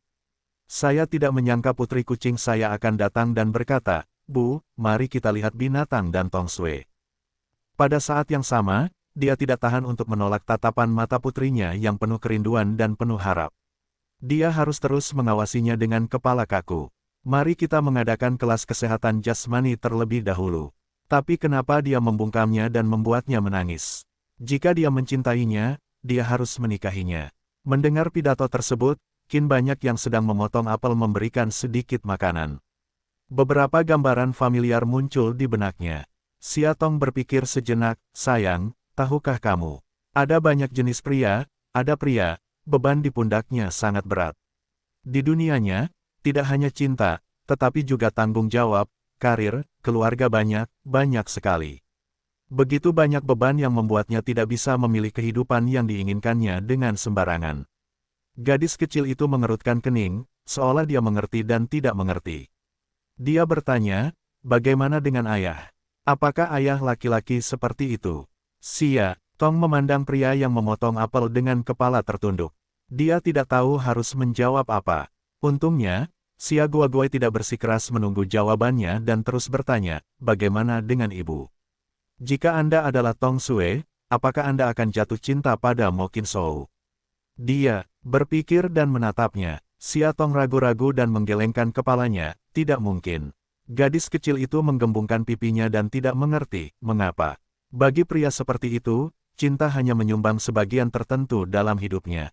Saya tidak menyangka putri kucing saya akan datang dan berkata, "Bu, mari kita lihat binatang dan Tong Sue." Pada saat yang sama, dia tidak tahan untuk menolak tatapan mata putrinya yang penuh kerinduan dan penuh harap. Dia harus terus mengawasinya dengan kepala kaku. "Mari kita mengadakan kelas kesehatan jasmani terlebih dahulu." Tapi kenapa dia membungkamnya dan membuatnya menangis? Jika dia mencintainya, dia harus menikahinya. Mendengar pidato tersebut, Qin banyak yang sedang memotong apel memberikan sedikit makanan. Beberapa gambaran familiar muncul di benaknya. Siatong berpikir sejenak, "Sayang, tahukah kamu? Ada banyak jenis pria, ada pria, beban di pundaknya sangat berat. Di dunianya, tidak hanya cinta, tetapi juga tanggung jawab, karir, keluarga banyak sekali. Begitu banyak beban yang membuatnya tidak bisa memilih kehidupan yang diinginkannya dengan sembarangan." Gadis kecil itu mengerutkan kening, seolah dia mengerti dan tidak mengerti. Dia bertanya, "Bagaimana dengan ayah? Apakah ayah laki-laki seperti itu?" Tong memandang pria yang memotong apel dengan kepala tertunduk. Dia tidak tahu harus menjawab apa. Untungnya, Guoguai tidak bersikeras menunggu jawabannya dan terus bertanya, "Bagaimana dengan ibu? Jika Anda adalah Tong Sue, apakah Anda akan jatuh cinta pada Mo Qin Shou?" Dia berpikir dan menatapnya. Siatong ragu-ragu dan menggelengkan kepalanya, "Tidak mungkin." Gadis kecil itu menggembungkan pipinya dan tidak mengerti mengapa. Bagi pria seperti itu, cinta hanya menyumbang sebagian tertentu dalam hidupnya.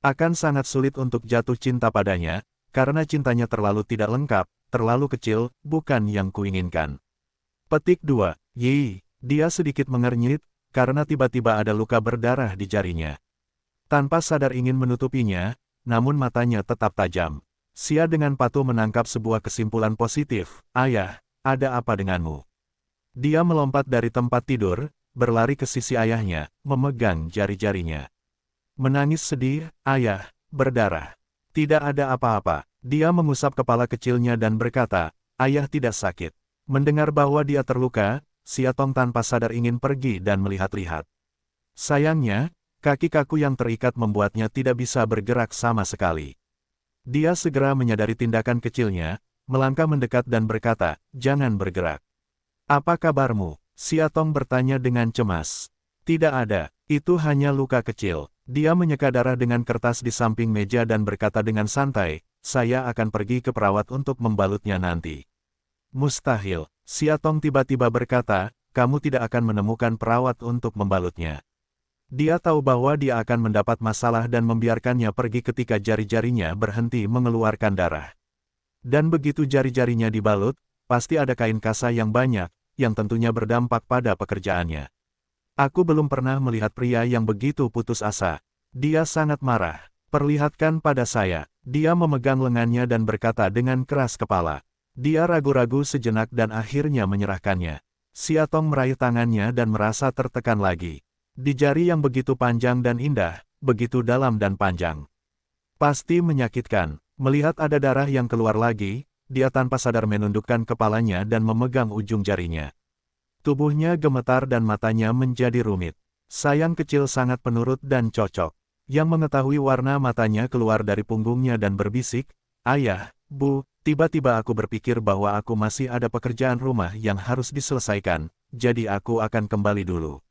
Akan sangat sulit untuk jatuh cinta padanya, karena cintanya terlalu tidak lengkap, terlalu kecil, bukan yang kuinginkan. Petik 2. Dia sedikit mengernyit, karena tiba-tiba ada luka berdarah di jarinya. Tanpa sadar ingin menutupinya, namun matanya tetap tajam. Xia dengan patuh menangkap sebuah kesimpulan positif, "Ayah, ada apa denganmu?" Dia melompat dari tempat tidur, berlari ke sisi ayahnya, memegang jari-jarinya. Menangis sedih, "Ayah, berdarah." "Tidak ada apa-apa." Dia mengusap kepala kecilnya dan berkata, "Ayah tidak sakit." Mendengar bahwa dia terluka, Siatong tanpa sadar ingin pergi dan melihat-lihat. Sayangnya, kaki kaku yang terikat membuatnya tidak bisa bergerak sama sekali. Dia segera menyadari tindakan kecilnya, melangkah mendekat dan berkata, "Jangan bergerak." "Apa kabarmu?" Siatong bertanya dengan cemas. "Tidak ada, itu hanya luka kecil." Dia menyeka darah dengan kertas di samping meja dan berkata dengan santai, "Saya akan pergi ke perawat untuk membalutnya nanti." "Mustahil," Siatong tiba-tiba berkata, "kamu tidak akan menemukan perawat untuk membalutnya." Dia tahu bahwa dia akan mendapat masalah dan membiarkannya pergi ketika jari-jarinya berhenti mengeluarkan darah. Dan begitu jari-jarinya dibalut, pasti ada kain kasa yang banyak, yang tentunya berdampak pada pekerjaannya. "Aku belum pernah melihat pria yang begitu putus asa." Dia sangat marah. "Perlihatkan pada saya." Dia memegang lengannya dan berkata dengan keras kepala. Dia ragu-ragu sejenak dan akhirnya menyerahkannya. Siatong meraih tangannya dan merasa tertekan lagi. Di jari yang begitu panjang dan indah, begitu dalam dan panjang. Pasti menyakitkan. Melihat ada darah yang keluar lagi, dia tanpa sadar menundukkan kepalanya dan memegang ujung jarinya. Tubuhnya gemetar dan matanya menjadi rumit. Sayang kecil sangat penurut dan cocok. Yang mengetahui warna matanya keluar dari punggungnya dan berbisik, "Ayah, Bu, tiba-tiba aku berpikir bahwa aku masih ada pekerjaan rumah yang harus diselesaikan, jadi aku akan kembali dulu."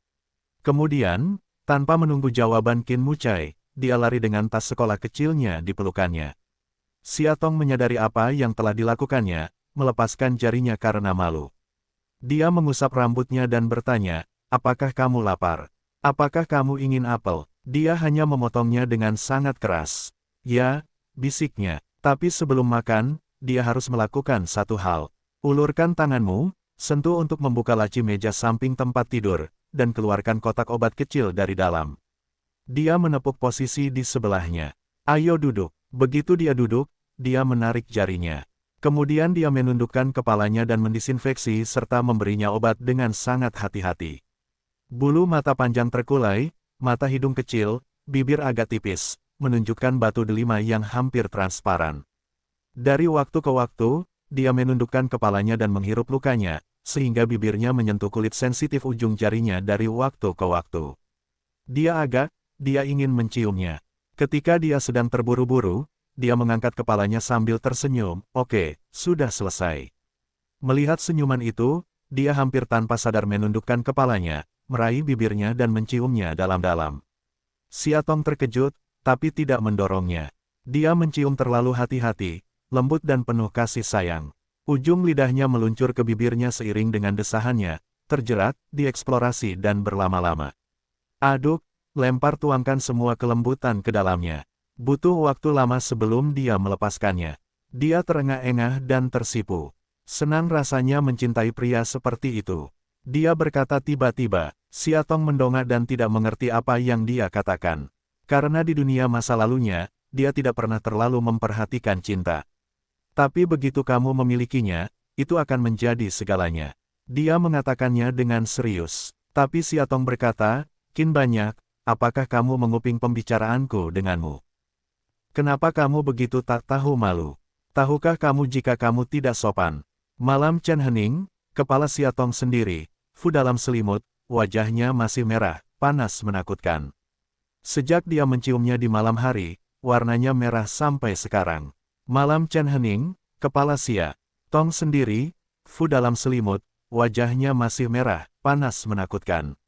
Kemudian, tanpa menunggu jawaban Qin Mucai, dia lari dengan tas sekolah kecilnya di pelukannya. Siatong menyadari apa yang telah dilakukannya, melepaskan jarinya karena malu. Dia mengusap rambutnya dan bertanya, "Apakah kamu lapar? Apakah kamu ingin apel?" Dia hanya memotongnya dengan sangat keras. "Ya," bisiknya, "tapi sebelum makan, dia harus melakukan satu hal. Ulurkan tanganmu, sentuh untuk membuka laci meja samping tempat tidur, dan keluarkan kotak obat kecil dari dalam." Dia menepuk posisi di sebelahnya. "Ayo duduk." Begitu dia duduk, dia menarik jarinya. Kemudian dia menundukkan kepalanya dan mendisinfeksi serta memberinya obat dengan sangat hati-hati. Bulu mata panjang terkulai, mata hidung kecil, bibir agak tipis, menunjukkan batu delima yang hampir transparan. Dari waktu ke waktu, dia menundukkan kepalanya dan menghirup lukanya, sehingga bibirnya menyentuh kulit sensitif ujung jarinya dari waktu ke waktu. Dia ingin menciumnya. Ketika dia sedang terburu-buru, dia mengangkat kepalanya sambil tersenyum. "Oke, sudah selesai." Melihat senyuman itu, dia hampir tanpa sadar menundukkan kepalanya, meraih bibirnya dan menciumnya dalam-dalam. Siatong terkejut, tapi tidak mendorongnya. Dia mencium terlalu hati-hati, lembut dan penuh kasih sayang. Ujung lidahnya meluncur ke bibirnya seiring dengan desahannya, terjerat, dieksplorasi dan berlama-lama. Aduk, lempar tuangkan semua kelembutan ke dalamnya. Butuh waktu lama sebelum dia melepaskannya. Dia terengah-engah dan tersipu. Senang rasanya mencintai pria seperti itu. Dia berkata tiba-tiba. Siatong mendongak dan tidak mengerti apa yang dia katakan. Karena di dunia masa lalunya, dia tidak pernah terlalu memperhatikan cinta. Tapi begitu kamu memilikinya, itu akan menjadi segalanya. Dia mengatakannya dengan serius. Tapi Siatong berkata, "Qin Banyak, apakah kamu menguping pembicaraanku denganmu? Kenapa kamu begitu tak tahu malu? Tahukah kamu jika kamu tidak sopan?" Malam Chen hening, kepala Siatong sendiri, Fu dalam selimut, wajahnya masih merah, panas menakutkan. Sejak dia menciumnya di malam hari, warnanya merah sampai sekarang. Malam Chen hening, kepala Siatong sendiri, Fu dalam selimut, wajahnya masih merah, panas menakutkan.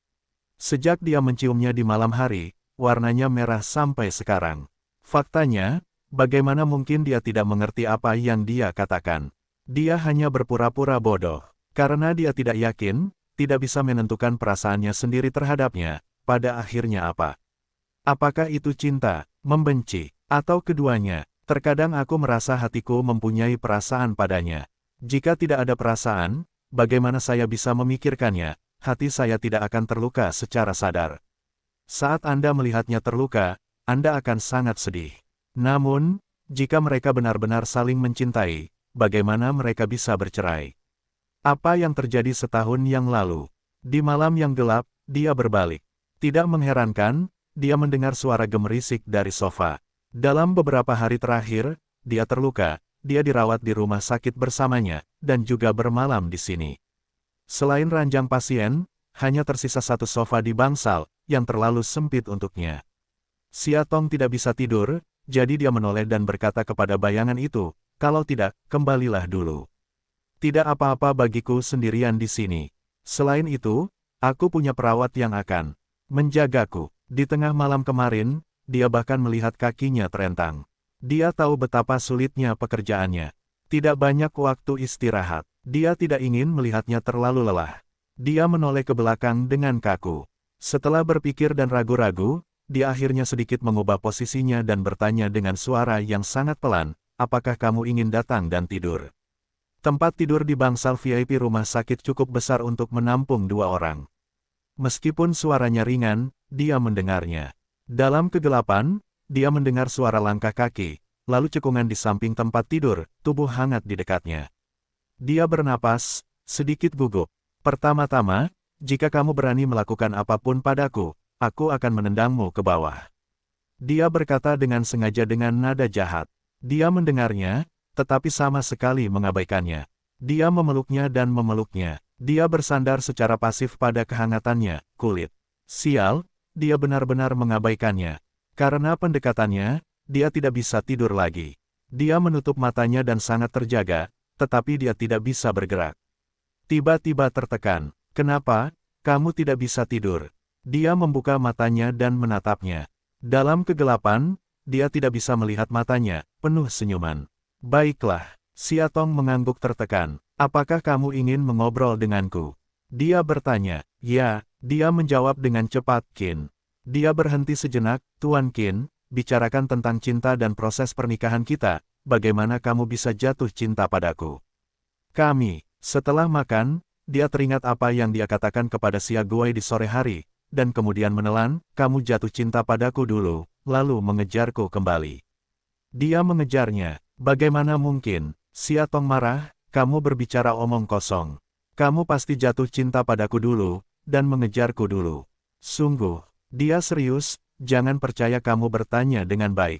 Sejak dia menciumnya di malam hari, warnanya merah sampai sekarang. Faktanya, bagaimana mungkin dia tidak mengerti apa yang dia katakan? Dia hanya berpura-pura bodoh. Karena dia tidak yakin, tidak bisa menentukan perasaannya sendiri terhadapnya, pada akhirnya apa? Apakah itu cinta, membenci, atau keduanya? Terkadang aku merasa hatiku mempunyai perasaan padanya. Jika tidak ada perasaan, bagaimana saya bisa memikirkannya? Hati saya tidak akan terluka secara sadar. Saat Anda melihatnya terluka, Anda akan sangat sedih. Namun, jika mereka benar-benar saling mencintai, bagaimana mereka bisa bercerai? Apa yang terjadi setahun yang lalu? Di malam yang gelap, dia berbalik. Tidak mengherankan, dia mendengar suara gemerisik dari sofa. Dalam beberapa hari terakhir, dia terluka, dia dirawat di rumah sakit bersamanya, dan juga bermalam di sini. Selain ranjang pasien, hanya tersisa satu sofa di bangsal, yang terlalu sempit untuknya. Xia Tong tidak bisa tidur, jadi dia menoleh dan berkata kepada bayangan itu, kalau tidak, kembalilah dulu. Tidak apa-apa bagiku sendirian di sini. Selain itu, aku punya perawat yang akan menjagaku. Di tengah malam kemarin, dia bahkan melihat kakinya terentang. Dia tahu betapa sulitnya pekerjaannya. Tidak banyak waktu istirahat. Dia tidak ingin melihatnya terlalu lelah. Dia menoleh ke belakang dengan kaku. Setelah berpikir dan ragu-ragu, dia akhirnya sedikit mengubah posisinya dan bertanya dengan suara yang sangat pelan, apakah kamu ingin datang dan tidur? Tempat tidur di bangsal VIP rumah sakit cukup besar untuk menampung 2 orang. Meskipun suaranya ringan, dia mendengarnya. Dalam kegelapan, dia mendengar suara langkah kaki, lalu cekungan di samping tempat tidur, tubuh hangat di dekatnya. Dia bernapas, sedikit gugup. Pertama-tama, jika kamu berani melakukan apapun padaku, aku akan menendangmu ke bawah. Dia berkata dengan sengaja dengan nada jahat. Dia mendengarnya, tetapi sama sekali mengabaikannya. Dia memeluknya dan memeluknya. Dia bersandar secara pasif pada kehangatannya, kulit. Sial, dia benar-benar mengabaikannya. Karena pendekatannya, dia tidak bisa tidur lagi. Dia menutup matanya dan sangat terjaga, tetapi dia tidak bisa bergerak. Tiba-tiba tertekan. Kenapa, kamu tidak bisa tidur? Dia membuka matanya dan menatapnya. Dalam kegelapan, dia tidak bisa melihat matanya, penuh senyuman. Baiklah, Xia Tong mengangguk tertekan. Apakah kamu ingin mengobrol denganku? Dia bertanya. Ya, dia menjawab dengan cepat, Qin. Dia berhenti sejenak, Tuan Qin, bicarakan tentang cinta dan proses pernikahan kita, bagaimana kamu bisa jatuh cinta padaku? Setelah makan, dia teringat apa yang dia katakan kepada Xia Guai di sore hari, dan kemudian menelan, kamu jatuh cinta padaku dulu, lalu mengejarku kembali. Dia mengejarnya. Bagaimana mungkin? Xia Tong marah, kamu berbicara omong kosong. Kamu pasti jatuh cinta padaku dulu, dan mengejarku dulu. Sungguh, dia serius, jangan percaya kamu bertanya dengan baik.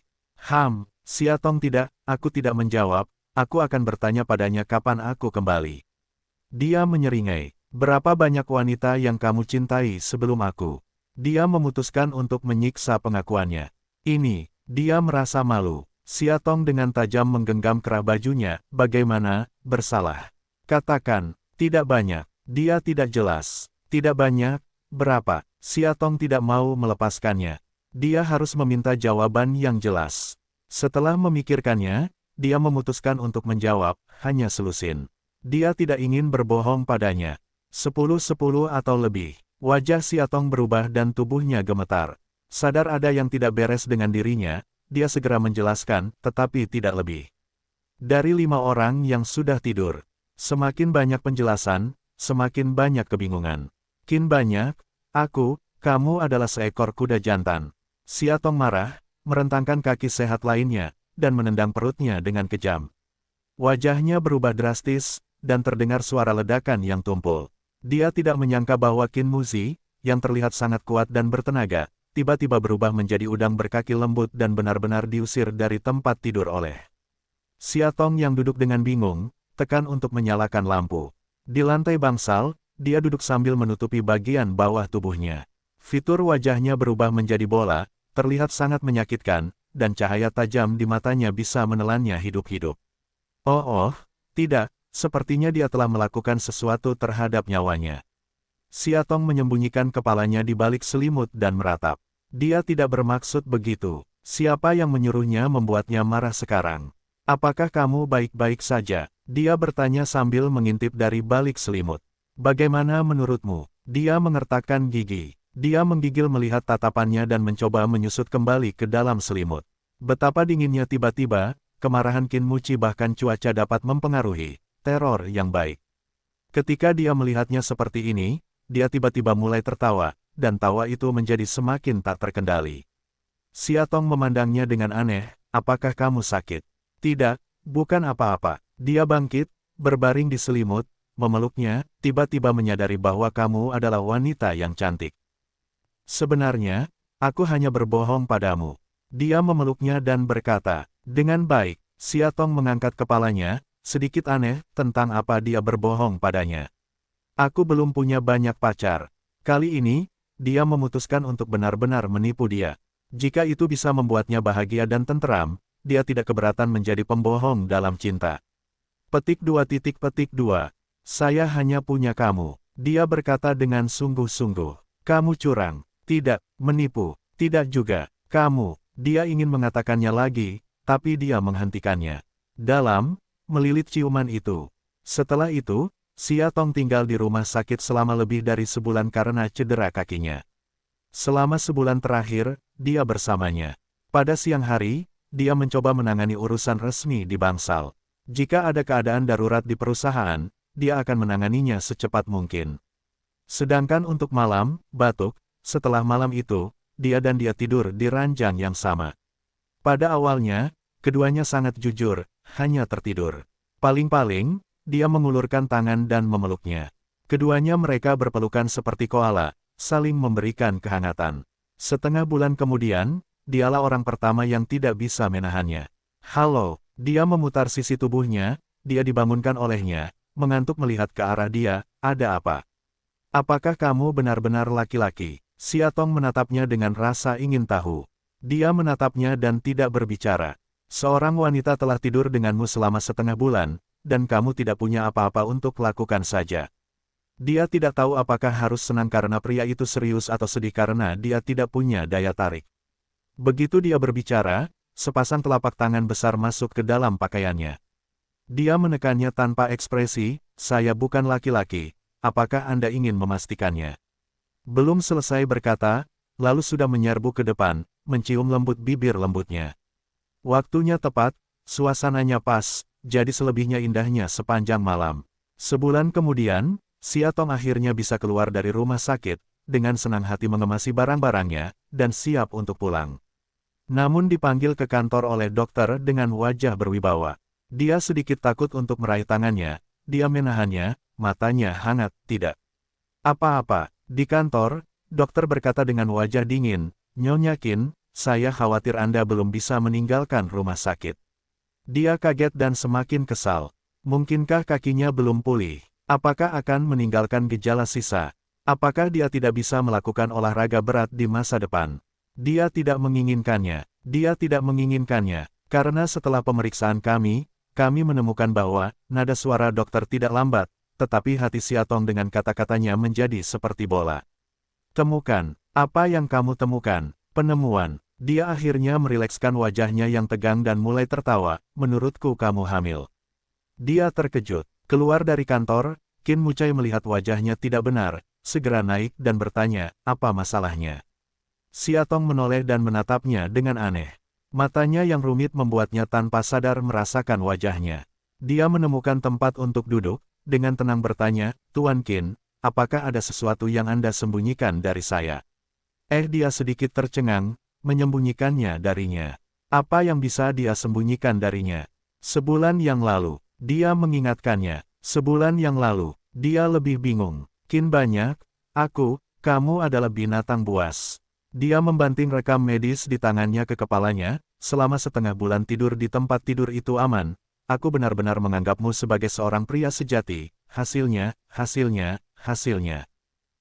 Xia Tong tidak, aku tidak menjawab, aku akan bertanya padanya kapan aku kembali. Dia menyeringai, berapa banyak wanita yang kamu cintai sebelum aku? Dia memutuskan untuk menyiksa pengakuannya. Dia merasa malu. Xia Tong dengan tajam menggenggam kerah bajunya, bagaimana, bersalah. Katakan, tidak banyak, dia tidak jelas. Tidak banyak, berapa? Xia Tong tidak mau melepaskannya. Dia harus meminta jawaban yang jelas. Setelah memikirkannya, dia memutuskan untuk menjawab, hanya selusin. Dia tidak ingin berbohong padanya. 10-10 atau lebih. Wajah Xia Tong berubah dan tubuhnya gemetar. Sadar ada yang tidak beres dengan dirinya, dia segera menjelaskan, tetapi tidak lebih. Dari 5 orang yang sudah tidur, semakin banyak penjelasan, semakin banyak kebingungan. Qin banyak, kamu adalah seekor kuda jantan. Xia Tong marah, merentangkan kaki sehat lainnya, dan menendang perutnya dengan kejam. Wajahnya berubah drastis, dan terdengar suara ledakan yang tumpul. Dia tidak menyangka bahwa Qin Muzi, yang terlihat sangat kuat dan bertenaga, tiba-tiba berubah menjadi udang berkaki lembut dan benar-benar diusir dari tempat tidur oleh Xia Tong yang duduk dengan bingung, tekan untuk menyalakan lampu. Di lantai bangsal, dia duduk sambil menutupi bagian bawah tubuhnya. Fitur wajahnya berubah menjadi bola, terlihat sangat menyakitkan, dan cahaya tajam di matanya bisa menelannya hidup-hidup. Tidak, sepertinya dia telah melakukan sesuatu terhadap nyawanya. Xia Tong menyembunyikan kepalanya di balik selimut dan meratap. Dia tidak bermaksud begitu. Siapa yang menyuruhnya membuatnya marah sekarang? Apakah kamu baik-baik saja? Dia bertanya sambil mengintip dari balik selimut. Bagaimana menurutmu? Dia mengertakkan gigi. Dia menggigil melihat tatapannya dan mencoba menyusut kembali ke dalam selimut. Betapa dinginnya tiba-tiba, kemarahan Qin Muci bahkan cuaca dapat mempengaruhi teror yang baik. Ketika dia melihatnya seperti ini, dia tiba-tiba mulai tertawa, dan tawa itu menjadi semakin tak terkendali. Xia Tong memandangnya dengan aneh, apakah kamu sakit? Tidak, bukan apa-apa. Dia bangkit, berbaring di selimut, memeluknya, tiba-tiba menyadari bahwa kamu adalah wanita yang cantik. Sebenarnya, aku hanya berbohong padamu. Dia memeluknya dan berkata, dengan baik. Xia Tong mengangkat kepalanya, sedikit aneh tentang apa dia berbohong padanya. Aku belum punya banyak pacar. Kali ini, dia memutuskan untuk benar-benar menipu dia. Jika itu bisa membuatnya bahagia dan tenteram, dia tidak keberatan menjadi pembohong dalam cinta. Petik 2. Saya hanya punya kamu. Dia berkata dengan sungguh-sungguh. Kamu curang. Tidak, menipu. Tidak juga. Kamu. Dia ingin mengatakannya lagi, tapi dia menghentikannya. Dalam, melilit ciuman itu. Setelah itu, Xia Tong tinggal di rumah sakit selama lebih dari sebulan karena cedera kakinya. Selama sebulan terakhir, dia bersamanya. Pada siang hari, dia mencoba menangani urusan resmi di Bangsal. Jika ada keadaan darurat di perusahaan, dia akan menanganinya secepat mungkin. Sedangkan untuk malam, batuk, setelah malam itu, dia tidur di ranjang yang sama. Pada awalnya, keduanya sangat jujur, hanya tertidur. Paling-paling, dia mengulurkan tangan dan memeluknya. Keduanya mereka berpelukan seperti koala, saling memberikan kehangatan. Setengah bulan kemudian, dialah orang pertama yang tidak bisa menahannya. Halo, dia memutar sisi tubuhnya, dia dibangunkan olehnya, mengantuk melihat ke arah dia, ada apa? Apakah kamu benar-benar laki-laki? Xia Tong menatapnya dengan rasa ingin tahu. Dia menatapnya dan tidak berbicara. Seorang wanita telah tidur denganmu selama setengah bulan, dan kamu tidak punya apa-apa untuk lakukan saja. Dia tidak tahu apakah harus senang karena pria itu serius atau sedih karena dia tidak punya daya tarik. Begitu dia berbicara, sepasang telapak tangan besar masuk ke dalam pakaiannya. Dia menekannya tanpa ekspresi, saya bukan laki-laki, apakah Anda ingin memastikannya? Belum selesai berkata, lalu sudah menyerbu ke depan, mencium lembut bibir lembutnya. Waktunya tepat, suasananya pas, jadi selebihnya indahnya sepanjang malam. Sebulan kemudian, Xia Tong akhirnya bisa keluar dari rumah sakit, dengan senang hati mengemasi barang-barangnya, dan siap untuk pulang. Namun dipanggil ke kantor oleh dokter dengan wajah berwibawa. Dia sedikit takut untuk meraih tangannya, dia menahannya, matanya hangat, tidak. Apa-apa, di kantor, dokter berkata dengan wajah dingin, Nyonya Qin, saya khawatir Anda belum bisa meninggalkan rumah sakit. Dia kaget dan semakin kesal. Mungkinkah kakinya belum pulih? Apakah akan meninggalkan gejala sisa? Apakah dia tidak bisa melakukan olahraga berat di masa depan? Dia tidak menginginkannya. Dia tidak menginginkannya. Karena setelah pemeriksaan kami menemukan bahwa nada suara dokter tidak lambat, tetapi hati Xia Tong dengan kata-katanya menjadi seperti bola. Temukan, apa yang kamu temukan? Penemuan. Dia akhirnya merilekskan wajahnya yang tegang dan mulai tertawa, menurutku kamu hamil. Dia terkejut. Keluar dari kantor, Qin Mucai melihat wajahnya tidak benar, segera naik dan bertanya, apa masalahnya? Xia Tong menoleh dan menatapnya dengan aneh. Matanya yang rumit membuatnya tanpa sadar merasakan wajahnya. Dia menemukan tempat untuk duduk, dengan tenang bertanya, Tuan Qin, apakah ada sesuatu yang Anda sembunyikan dari saya? Dia sedikit tercengang, menyembunyikannya darinya. Apa yang bisa dia sembunyikan darinya? Sebulan yang lalu, dia mengingatkannya. Sebulan yang lalu, dia lebih bingung. Qin banyak, kamu adalah binatang buas. Dia membanting rekam medis di tangannya ke kepalanya, selama setengah bulan tidur di tempat tidur itu aman. Aku benar-benar menganggapmu sebagai seorang pria sejati, hasilnya.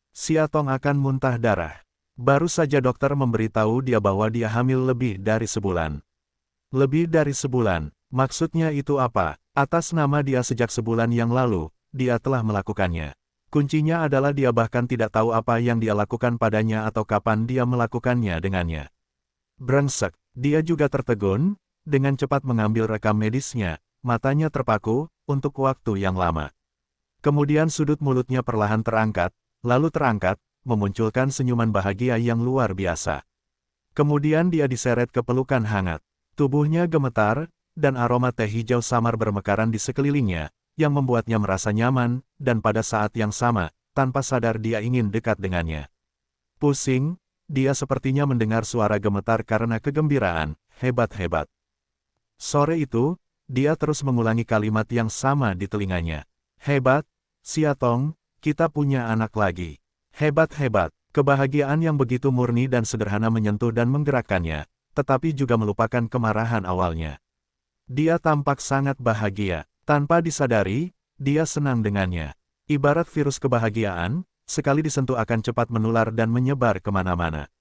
Xia Tong akan muntah darah. Baru saja dokter memberitahu dia bahwa dia hamil lebih dari sebulan. Lebih dari sebulan, maksudnya itu apa? Atas nama dia sejak sebulan yang lalu, dia telah melakukannya. Kuncinya adalah dia bahkan tidak tahu apa yang dia lakukan padanya atau kapan dia melakukannya dengannya. Brengsek, dia juga tertegun, dengan cepat mengambil rekam medisnya. Matanya terpaku, untuk waktu yang lama. Kemudian sudut mulutnya perlahan terangkat, lalu terangkat, memunculkan senyuman bahagia yang luar biasa. Kemudian dia diseret ke pelukan hangat. Tubuhnya gemetar, dan aroma teh hijau samar bermekaran di sekelilingnya, yang membuatnya merasa nyaman, dan pada saat yang sama, tanpa sadar dia ingin dekat dengannya. Pusing, dia sepertinya mendengar suara gemetar karena kegembiraan, hebat-hebat. Sore itu, dia terus mengulangi kalimat yang sama di telinganya. Hebat, Xia Tong, kita punya anak lagi. Hebat-hebat, kebahagiaan yang begitu murni dan sederhana menyentuh dan menggerakkannya, tetapi juga melupakan kemarahan awalnya. Dia tampak sangat bahagia, tanpa disadari, dia senang dengannya. Ibarat virus kebahagiaan, sekali disentuh akan cepat menular dan menyebar kemana-mana.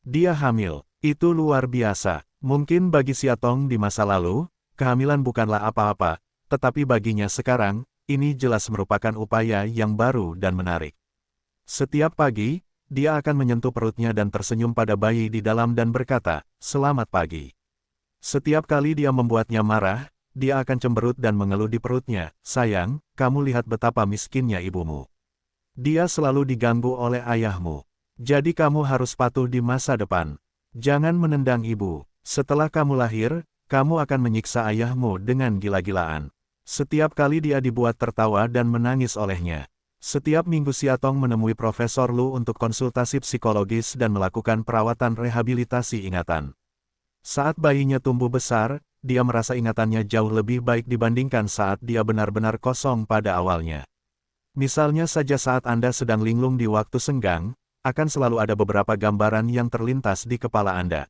Dia hamil. Itu luar biasa. Mungkin bagi Xiaotong di masa lalu, kehamilan bukanlah apa-apa, tetapi baginya sekarang, ini jelas merupakan upaya yang baru dan menarik. Setiap pagi, dia akan menyentuh perutnya dan tersenyum pada bayi di dalam dan berkata, "Selamat pagi." Setiap kali dia membuatnya marah, dia akan cemberut dan mengeluh di perutnya, "Sayang, kamu lihat betapa miskinnya ibumu. Dia selalu diganggu oleh ayahmu. Jadi kamu harus patuh di masa depan. Jangan menendang ibu. Setelah kamu lahir, kamu akan menyiksa ayahmu dengan gila-gilaan." Setiap kali dia dibuat tertawa dan menangis olehnya. Setiap minggu Xiaotong menemui Profesor Lu untuk konsultasi psikologis dan melakukan perawatan rehabilitasi ingatan. Saat bayinya tumbuh besar, dia merasa ingatannya jauh lebih baik dibandingkan saat dia benar-benar kosong pada awalnya. Misalnya saja saat Anda sedang linglung di waktu senggang, akan selalu ada beberapa gambaran yang terlintas di kepala Anda.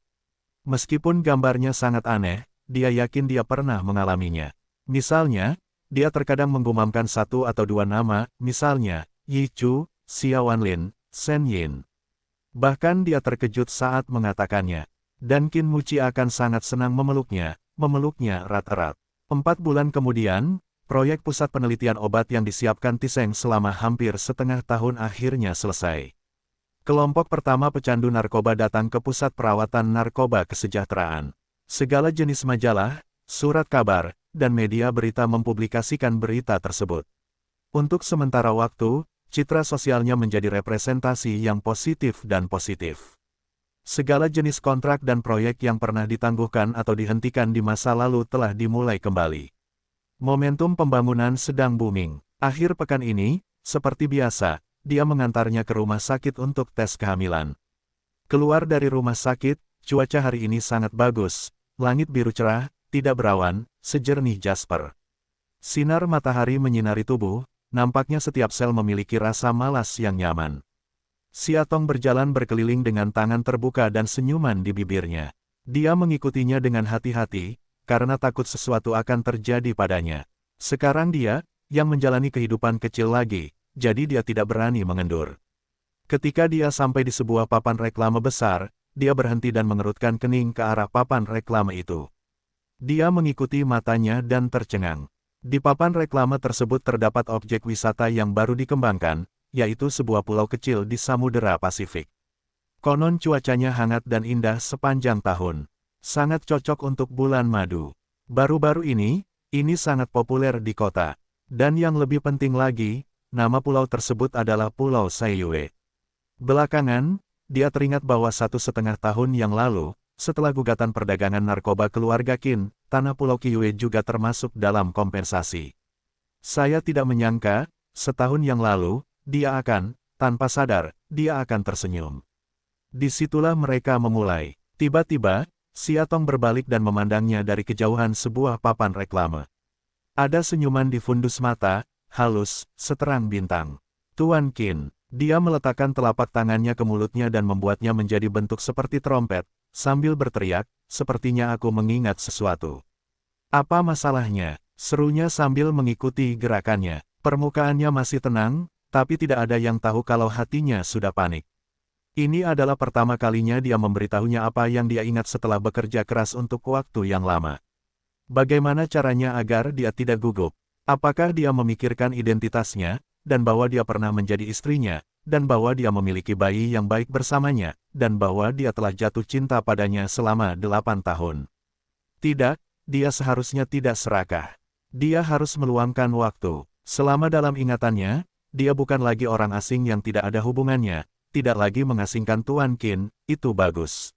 Meskipun gambarnya sangat aneh, dia yakin dia pernah mengalaminya. Misalnya, dia terkadang menggumamkan satu atau dua nama, misalnya, Yi Chu, Xia Wanlin, Shen Yin. Bahkan dia terkejut saat mengatakannya. Dan Qin Muci akan sangat senang memeluknya erat-erat. 4 bulan kemudian, proyek pusat penelitian obat yang disiapkan Tiseng selama hampir setengah tahun akhirnya selesai. Kelompok pertama pecandu narkoba datang ke pusat perawatan narkoba kesejahteraan. Segala jenis majalah, surat kabar, dan media berita mempublikasikan berita tersebut. Untuk sementara waktu, citra sosialnya menjadi representasi yang positif dan positif. Segala jenis kontrak dan proyek yang pernah ditangguhkan atau dihentikan di masa lalu telah dimulai kembali. Momentum pembangunan sedang booming. Akhir pekan ini, seperti biasa, dia mengantarnya ke rumah sakit untuk tes kehamilan. Keluar dari rumah sakit, cuaca hari ini sangat bagus, langit biru cerah, tidak berawan, sejernih jasper. Sinar matahari menyinari tubuh, nampaknya setiap sel memiliki rasa malas yang nyaman. Xiaotong berjalan berkeliling dengan tangan terbuka dan senyuman di bibirnya. Dia mengikutinya dengan hati-hati, karena takut sesuatu akan terjadi padanya. Sekarang dia, yang menjalani kehidupan kecil lagi, jadi dia tidak berani mengendur. Ketika dia sampai di sebuah papan reklame besar, dia berhenti dan mengerutkan kening ke arah papan reklame itu. Dia mengikuti matanya dan tercengang. Di papan reklame tersebut terdapat objek wisata yang baru dikembangkan, yaitu sebuah pulau kecil di Samudera Pasifik. Konon cuacanya hangat dan indah sepanjang tahun. Sangat cocok untuk bulan madu. Baru-baru ini sangat populer di kota. Dan yang lebih penting lagi, nama pulau tersebut adalah Pulau Saiyue. Belakangan, dia teringat bahwa 1,5 tahun yang lalu, setelah gugatan perdagangan narkoba keluarga Qin, tanah Pulau Qiyue juga termasuk dalam kompensasi. Saya tidak menyangka, setahun yang lalu, dia akan, tanpa sadar, dia akan tersenyum. Disitulah mereka memulai. Tiba-tiba, Xiaotong berbalik dan memandangnya dari kejauhan sebuah papan reklame. Ada senyuman di fundus mata, halus, seterang bintang. Tuan Qin, dia meletakkan telapak tangannya ke mulutnya dan membuatnya menjadi bentuk seperti trompet, sambil berteriak, "Sepertinya aku mengingat sesuatu." "Apa masalahnya?" serunya sambil mengikuti gerakannya. Permukaannya masih tenang, tapi tidak ada yang tahu kalau hatinya sudah panik. Ini adalah pertama kalinya dia memberitahunya apa yang dia ingat setelah bekerja keras untuk waktu yang lama. Bagaimana caranya agar dia tidak gugup? Apakah dia memikirkan identitasnya, dan bahwa dia pernah menjadi istrinya, dan bahwa dia memiliki bayi yang baik bersamanya, dan bahwa dia telah jatuh cinta padanya selama 8 tahun? Tidak, dia seharusnya tidak serakah. Dia harus meluangkan waktu. Selama dalam ingatannya, dia bukan lagi orang asing yang tidak ada hubungannya, tidak lagi mengasingkan Tuan Qin, itu bagus.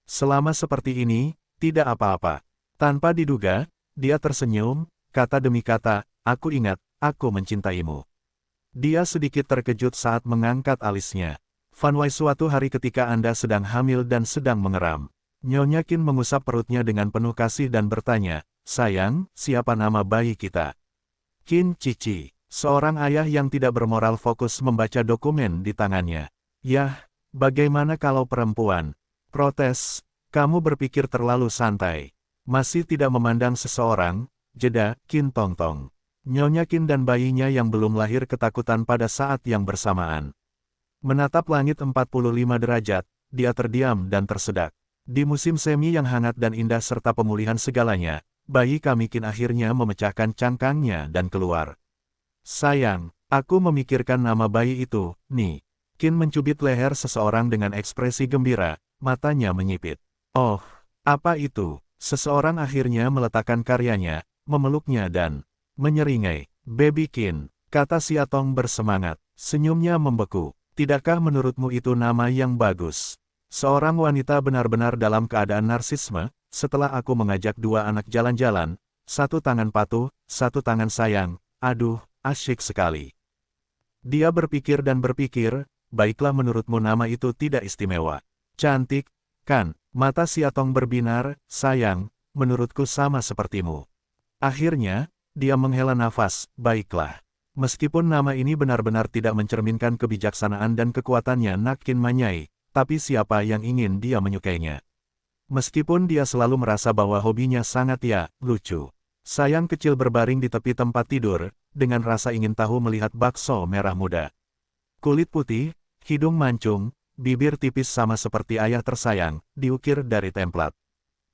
Selama seperti ini, tidak apa-apa. Tanpa diduga, dia tersenyum, kata demi kata, "Aku ingat, aku mencintaimu." Dia sedikit terkejut saat mengangkat alisnya. Fan Wei, suatu hari ketika Anda sedang hamil dan sedang mengeram. Nyonya Qin mengusap perutnya dengan penuh kasih dan bertanya, "Sayang, siapa nama bayi kita?" Qin Cici. Seorang ayah yang tidak bermoral fokus membaca dokumen di tangannya. "Yah, bagaimana kalau perempuan?" Protes, "Kamu berpikir terlalu santai. Masih tidak memandang seseorang," jeda, Qin Tongtong. Nyonya Qin dan bayinya yang belum lahir ketakutan pada saat yang bersamaan. Menatap langit 45 derajat, dia terdiam dan tersedak. Di musim semi yang hangat dan indah serta pemulihan segalanya, bayi kami Qin akhirnya memecahkan cangkangnya dan keluar. Sayang, aku memikirkan nama bayi itu, Ni. Qin mencubit leher seseorang dengan ekspresi gembira, matanya menyipit. Oh, apa itu? Seseorang akhirnya meletakkan karyanya, memeluknya dan menyeringai. Baby Qin, kata Siatong bersemangat, senyumnya membeku. Tidakkah menurutmu itu nama yang bagus? Seorang wanita benar-benar dalam keadaan narsisme, setelah aku mengajak dua anak jalan-jalan, satu tangan patuh, satu tangan sayang, aduh, asyik sekali. Dia berpikir dan berpikir, baiklah menurutmu nama itu tidak istimewa. Cantik, kan? Mata Siatong berbinar, sayang, menurutku sama sepertimu. Akhirnya, dia menghela nafas, baiklah. Meskipun nama ini benar-benar tidak mencerminkan kebijaksanaan dan kekuatannya Nak Qin Manyai, tapi siapa yang ingin dia menyukainya? Meskipun dia selalu merasa bahwa hobinya sangat lucu. Sayang kecil berbaring di tepi tempat tidur, dengan rasa ingin tahu melihat bakso merah muda. Kulit putih, hidung mancung, bibir tipis sama seperti ayah tersayang, diukir dari templat.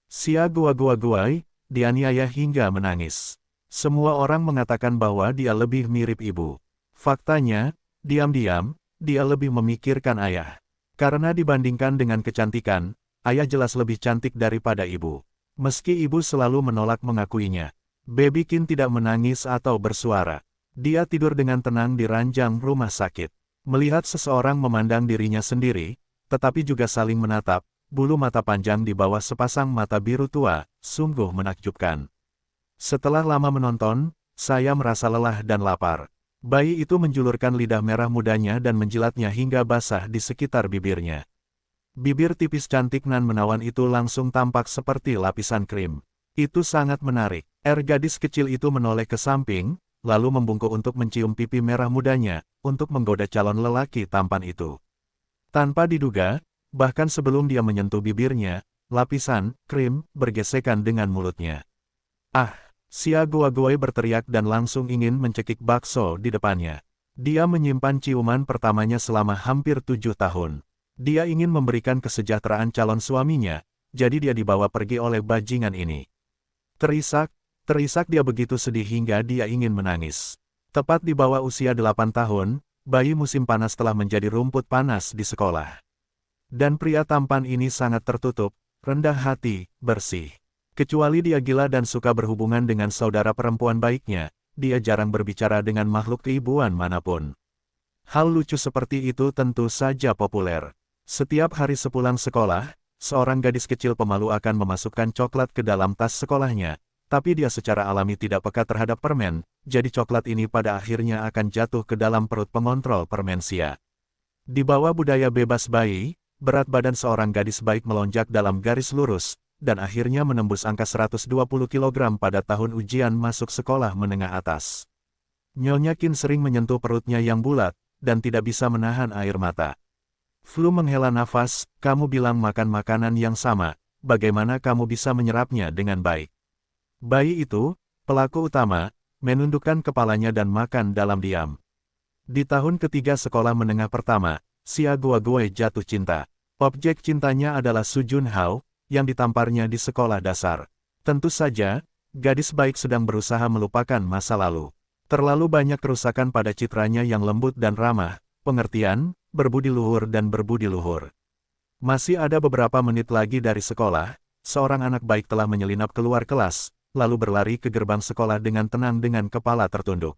Sia gua-gua-guai, dianiaya hingga menangis. Semua orang mengatakan bahwa dia lebih mirip ibu. Faktanya, diam-diam, dia lebih memikirkan ayah. Karena dibandingkan dengan kecantikan, ayah jelas lebih cantik daripada ibu. Meski ibu selalu menolak mengakuinya, Baby Qin tidak menangis atau bersuara. Dia tidur dengan tenang di ranjang rumah sakit. Melihat seseorang memandang dirinya sendiri, tetapi juga saling menatap, bulu mata panjang di bawah sepasang mata biru tua, sungguh menakjubkan. Setelah lama menonton, saya merasa lelah dan lapar. Bayi itu menjulurkan lidah merah mudanya dan menjilatnya hingga basah di sekitar bibirnya. Bibir tipis cantik nan menawan itu langsung tampak seperti lapisan krim. Itu sangat menarik. Gadis kecil itu menoleh ke samping, lalu membungkuk untuk mencium pipi merah mudanya, untuk menggoda calon lelaki tampan itu. Tanpa diduga, bahkan sebelum dia menyentuh bibirnya, lapisan krim bergesekan dengan mulutnya. Ah! Sia Gua-Guai berteriak dan langsung ingin mencekik bakso di depannya. Dia menyimpan ciuman pertamanya selama hampir 7 tahun. Dia ingin memberikan kesejahteraan calon suaminya, jadi dia dibawa pergi oleh bajingan ini. Terisak dia begitu sedih hingga dia ingin menangis. Tepat di bawah usia 8 tahun, bayi musim panas telah menjadi rumput panas di sekolah. Dan pria tampan ini sangat tertutup, rendah hati, bersih. Kecuali dia gila dan suka berhubungan dengan saudara perempuan baiknya, dia jarang berbicara dengan makhluk keibuan manapun. Hal lucu seperti itu tentu saja populer. Setiap hari sepulang sekolah, seorang gadis kecil pemalu akan memasukkan coklat ke dalam tas sekolahnya, tapi dia secara alami tidak peka terhadap permen, jadi coklat ini pada akhirnya akan jatuh ke dalam perut pengontrol permen Sia. Di bawah budaya bebas bayi, berat badan seorang gadis baik melonjak dalam garis lurus, dan akhirnya menembus angka 120 kg pada tahun ujian masuk sekolah menengah atas. Nyonya Qin sering menyentuh perutnya yang bulat, dan tidak bisa menahan air mata. Flu menghela nafas, kamu bilang makan makanan yang sama, bagaimana kamu bisa menyerapnya dengan baik? Bayi itu, pelaku utama, menundukkan kepalanya dan makan dalam diam. Di tahun ketiga sekolah menengah pertama, Sia Gua-Guai jatuh cinta. Objek cintanya adalah Su Junhao, yang ditamparnya di sekolah dasar. Tentu saja, gadis baik sedang berusaha melupakan masa lalu. Terlalu banyak kerusakan pada citranya yang lembut dan ramah, pengertian, berbudi luhur dan berbudi luhur. Masih ada beberapa menit lagi dari sekolah, seorang anak baik telah menyelinap keluar kelas, lalu berlari ke gerbang sekolah dengan tenang dengan kepala tertunduk.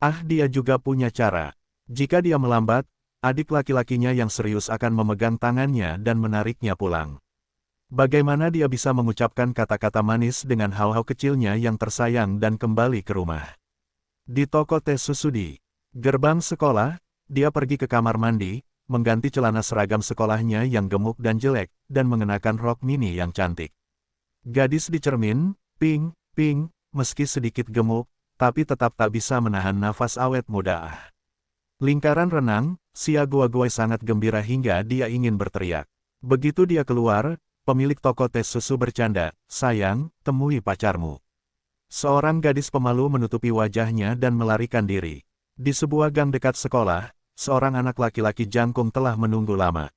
Ah, dia juga punya cara. Jika dia melambat, adik laki-lakinya yang serius akan memegang tangannya dan menariknya pulang. Bagaimana dia bisa mengucapkan kata-kata manis dengan hal-hal kecilnya yang tersayang dan kembali ke rumah. Di toko teh susu di gerbang sekolah, dia pergi ke kamar mandi, mengganti celana seragam sekolahnya yang gemuk dan jelek, dan mengenakan rok mini yang cantik. Gadis di cermin, ping, meski sedikit gemuk, tapi tetap tak bisa menahan nafas awet muda. Lingkaran renang, Sia Gua-Guai sangat gembira hingga dia ingin berteriak. Begitu dia keluar, pemilik toko teh susu bercanda, sayang, temui pacarmu. Seorang gadis pemalu menutupi wajahnya dan melarikan diri. Di sebuah gang dekat sekolah, seorang anak laki-laki jangkung telah menunggu lama.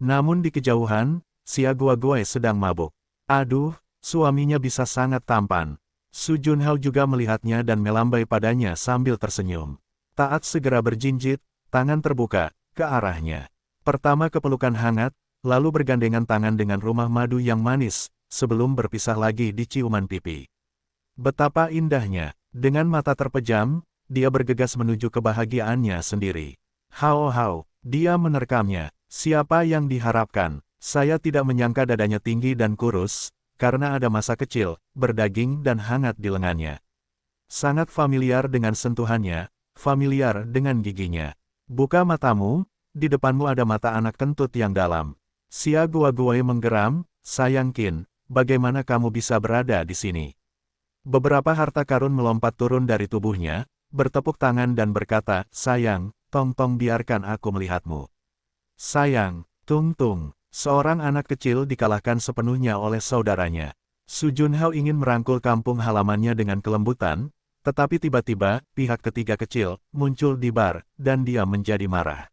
Namun di kejauhan, Xia Guoguai sedang mabuk. Aduh, suaminya bisa sangat tampan. Su Junhao juga melihatnya dan melambai padanya sambil tersenyum. Taat segera berjinjit, tangan terbuka, ke arahnya. Pertama kepelukan hangat, lalu bergandengan tangan dengan rumah madu yang manis, sebelum berpisah lagi di ciuman pipi. Betapa indahnya, dengan mata terpejam, dia bergegas menuju kebahagiaannya sendiri. Hao, dia menerkamnya. Siapa yang diharapkan? Saya tidak menyangka dadanya tinggi dan kurus, karena ada masa kecil, berdaging dan hangat di lengannya. Sangat familiar dengan sentuhannya, familiar dengan giginya. Buka matamu, di depanmu ada mata anak kentut yang dalam. Xia Guoguai menggeram, sayang Qin, bagaimana kamu bisa berada di sini? Beberapa harta karun melompat turun dari tubuhnya, bertepuk tangan dan berkata, sayang, tong biarkan aku melihatmu. Sayang, Tung, seorang anak kecil dikalahkan sepenuhnya oleh saudaranya. Su Junhao ingin merangkul kampung halamannya dengan kelembutan, tetapi tiba-tiba, pihak ketiga kecil, muncul di bar, dan dia menjadi marah.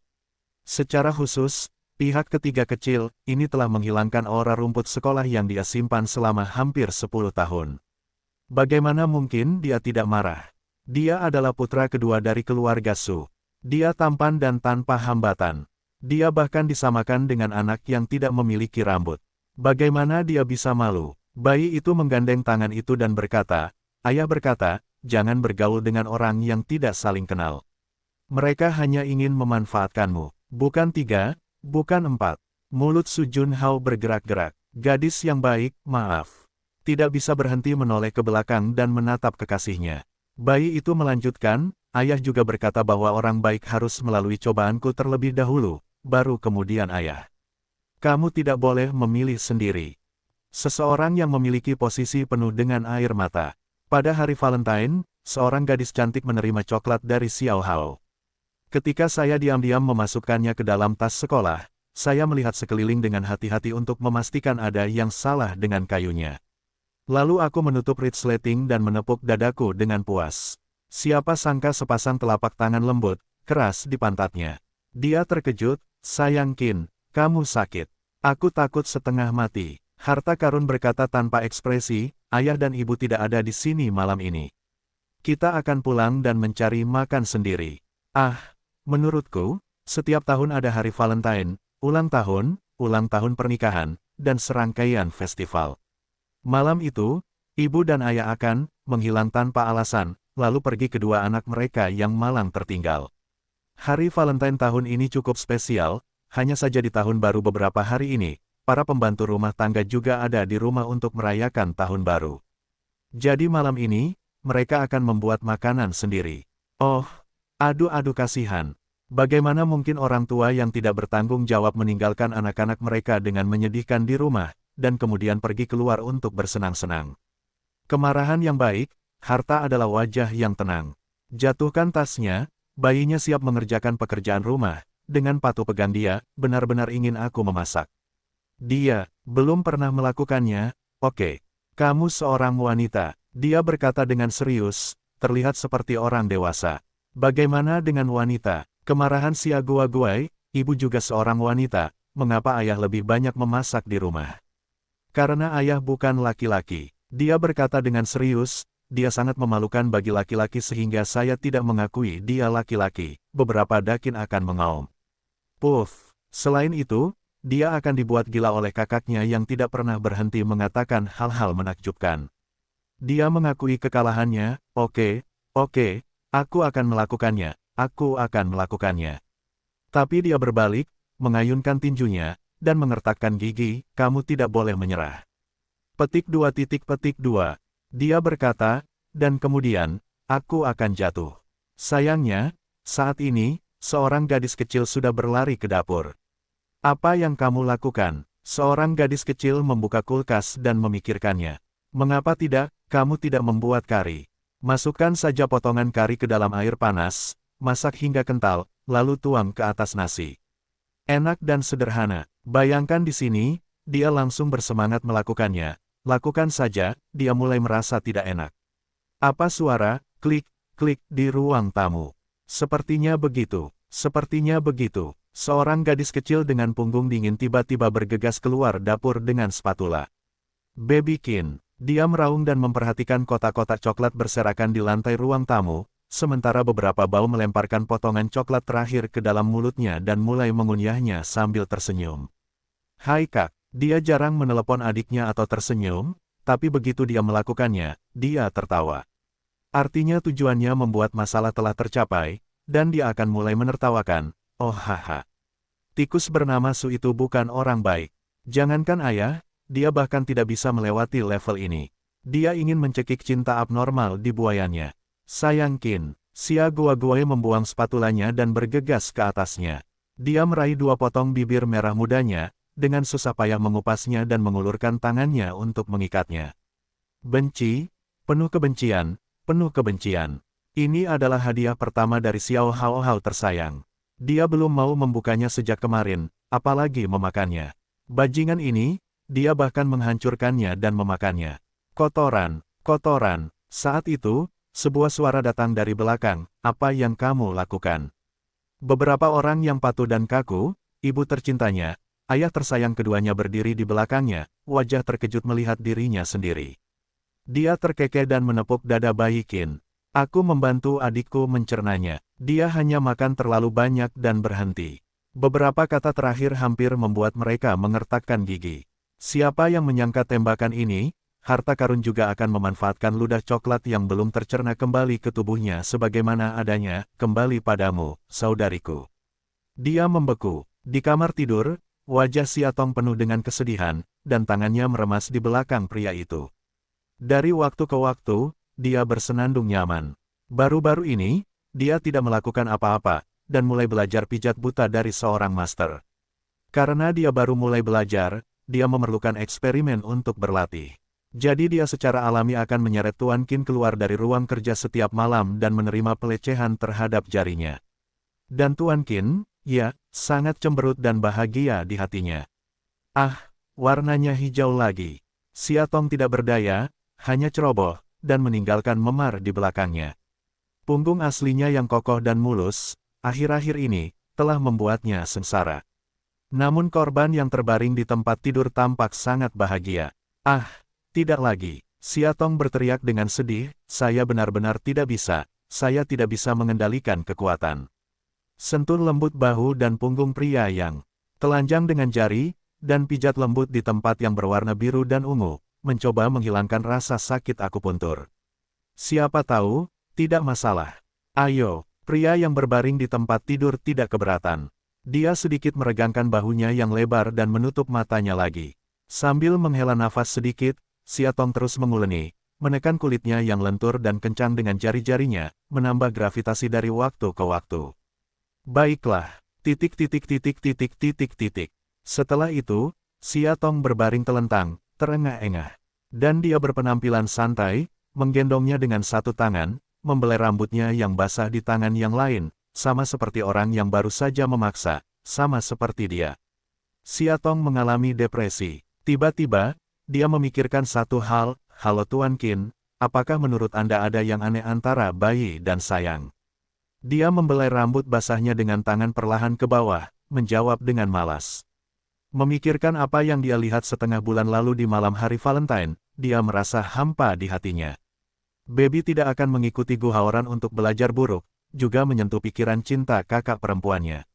Secara khusus, pihak ketiga kecil, ini telah menghilangkan aura rumput sekolah yang dia simpan selama hampir 10 tahun. Bagaimana mungkin dia tidak marah? Dia adalah putra kedua dari keluarga Su. Dia tampan dan tanpa hambatan. Dia bahkan disamakan dengan anak yang tidak memiliki rambut. Bagaimana dia bisa malu? Bayi itu menggandeng tangan itu dan berkata, ayah berkata, jangan bergaul dengan orang yang tidak saling kenal. Mereka hanya ingin memanfaatkanmu. Bukan 3, bukan 4. Mulut Su Junhao bergerak-gerak. Gadis yang baik, maaf. Tidak bisa berhenti menoleh ke belakang dan menatap kekasihnya. Bayi itu melanjutkan, ayah juga berkata bahwa orang baik harus melalui cobaanku terlebih dahulu, baru kemudian ayah. Kamu tidak boleh memilih sendiri. Seseorang yang memiliki posisi penuh dengan air mata. Pada hari Valentine, seorang gadis cantik menerima coklat dari Xiao Hao. Ketika saya diam-diam memasukkannya ke dalam tas sekolah, saya melihat sekeliling dengan hati-hati untuk memastikan ada yang salah dengan kayunya. Lalu aku menutup resleting dan menepuk dadaku dengan puas. Siapa sangka sepasang telapak tangan lembut, keras di pantatnya. Dia terkejut, sayang Qin, kamu sakit. Aku takut setengah mati. Harta karun berkata tanpa ekspresi, ayah dan ibu tidak ada di sini malam ini. Kita akan pulang dan mencari makan sendiri. Menurutku, setiap tahun ada hari Valentine, ulang tahun pernikahan, dan serangkaian festival. Malam itu, ibu dan ayah akan menghilang tanpa alasan, lalu pergi kedua anak mereka yang malang tertinggal. Hari Valentine tahun ini cukup spesial, hanya saja di tahun baru beberapa hari ini, para pembantu rumah tangga juga ada di rumah untuk merayakan tahun baru. Jadi malam ini, mereka akan membuat makanan sendiri. Oh, aduh kasihan. Bagaimana mungkin orang tua yang tidak bertanggung jawab meninggalkan anak-anak mereka dengan menyedihkan di rumah, dan kemudian pergi keluar untuk bersenang-senang. Kemarahan yang baik, harta adalah wajah yang tenang. Jatuhkan tasnya, bayinya siap mengerjakan pekerjaan rumah, dengan patuh pegang dia, benar-benar ingin aku memasak. Dia, belum pernah melakukannya, oke. Kamu seorang wanita, dia berkata dengan serius, terlihat seperti orang dewasa. Bagaimana dengan wanita? Kemarahan Xia Guoguai, ibu juga seorang wanita, mengapa ayah lebih banyak memasak di rumah? Karena ayah bukan laki-laki. Dia berkata dengan serius, dia sangat memalukan bagi laki-laki sehingga saya tidak mengakui dia laki-laki. Beberapa dakin akan mengaum. Puff. Selain itu, dia akan dibuat gila oleh kakaknya yang tidak pernah berhenti mengatakan hal-hal menakjubkan. Dia mengakui kekalahannya, oke, aku akan melakukannya. Tapi dia berbalik, mengayunkan tinjunya, dan mengertakkan gigi, kamu tidak boleh menyerah. Petik 2. Dia berkata, dan kemudian, aku akan jatuh. Sayangnya, saat ini, seorang gadis kecil sudah berlari ke dapur. Apa yang kamu lakukan? Seorang gadis kecil membuka kulkas dan memikirkannya. Mengapa tidak, kamu tidak membuat kari? Masukkan saja potongan kari ke dalam air panas, masak hingga kental, lalu tuang ke atas nasi. Enak dan sederhana. Bayangkan di sini, dia langsung bersemangat melakukannya. Lakukan saja, dia mulai merasa tidak enak. Apa suara, klik, di ruang tamu? Sepertinya begitu. Sepertinya begitu. Seorang gadis kecil dengan punggung dingin tiba-tiba bergegas keluar dapur dengan spatula. Baby Qin. Dia meraung dan memperhatikan kotak-kotak coklat berserakan di lantai ruang tamu, sementara beberapa bau melemparkan potongan coklat terakhir ke dalam mulutnya dan mulai mengunyahnya sambil tersenyum. Hai Kak, dia jarang menelepon adiknya atau tersenyum, tapi begitu dia melakukannya, dia tertawa. Artinya tujuannya membuat masalah telah tercapai, dan dia akan mulai menertawakan. Oh haha. Tikus bernama Su itu bukan orang baik. Jangankan ayah, dia bahkan tidak bisa melewati level ini. Dia ingin mencekik cinta abnormal di buayannya. Sayang Qin, Xia Guoguo membuang spatulanya dan bergegas ke atasnya. Dia meraih 2 potong bibir merah mudanya, dengan susah payah mengupasnya dan mengulurkan tangannya untuk mengikatnya. Benci, penuh kebencian, penuh kebencian. Ini adalah hadiah pertama dari Xiao Hao Hao tersayang. Dia belum mau membukanya sejak kemarin, apalagi memakannya. Bajingan ini, dia bahkan menghancurkannya dan memakannya. Kotoran, kotoran. Saat itu, sebuah suara datang dari belakang, apa yang kamu lakukan? Beberapa orang yang patuh dan kaku, ibu tercintanya, ayah tersayang keduanya berdiri di belakangnya, wajah terkejut melihat dirinya sendiri. Dia terkekeh dan menepuk dada bayi Qin. Aku membantu adikku mencernanya. Dia hanya makan terlalu banyak dan berhenti. Beberapa kata terakhir hampir membuat mereka mengertakkan gigi. Siapa yang menyangka tembakan ini, harta karun juga akan memanfaatkan ludah coklat yang belum tercerna kembali ke tubuhnya sebagaimana adanya, kembali padamu, saudariku. Dia membeku. Di kamar tidur, wajah Xiatong penuh dengan kesedihan, dan tangannya meremas di belakang pria itu. Dari waktu ke waktu, dia bersenandung nyaman. Baru-baru ini, dia tidak melakukan apa-apa, dan mulai belajar pijat buta dari seorang master. Karena dia baru mulai belajar, dia memerlukan eksperimen untuk berlatih. Jadi dia secara alami akan menyeret Tuan Qin keluar dari ruang kerja setiap malam dan menerima pelecehan terhadap jarinya. Dan Tuan Qin, ya, sangat cemberut dan bahagia di hatinya. Ah, warnanya hijau lagi. Xiatong tidak berdaya, hanya ceroboh, dan meninggalkan memar di belakangnya. Punggung aslinya yang kokoh dan mulus, akhir-akhir ini, telah membuatnya sengsara. Namun korban yang terbaring di tempat tidur tampak sangat bahagia. Ah, tidak lagi. Xiatong berteriak dengan sedih, saya benar-benar tidak bisa, saya tidak bisa mengendalikan kekuatan. Sentuh lembut bahu dan punggung pria yang telanjang dengan jari, dan pijat lembut di tempat yang berwarna biru dan ungu, mencoba menghilangkan rasa sakit akupuntur. Siapa tahu, tidak masalah. Ayo, pria yang berbaring di tempat tidur tidak keberatan. Dia sedikit meregangkan bahunya yang lebar dan menutup matanya lagi. Sambil menghela nafas sedikit, Xiatong terus menguleni, menekan kulitnya yang lentur dan kencang dengan jari-jarinya, menambah gravitasi dari waktu ke waktu. Baiklah, titik. Setelah itu, Xiatong berbaring telentang, terengah-engah. Dan dia berpenampilan santai, menggendongnya dengan satu tangan, membelai rambutnya yang basah di tangan yang lain, sama seperti orang yang baru saja memaksa, sama seperti dia. Xiatong mengalami depresi. Tiba-tiba, dia memikirkan satu hal, halo Tuan Qin, apakah menurut Anda ada yang aneh antara bayi dan sayang? Dia membelai rambut basahnya dengan tangan perlahan ke bawah, menjawab dengan malas. Memikirkan apa yang dia lihat setengah bulan lalu di malam hari Valentine, dia merasa hampa di hatinya. Baby tidak akan mengikuti Gu Haoran untuk belajar buruk, juga menyentuh pikiran cinta kakak perempuannya.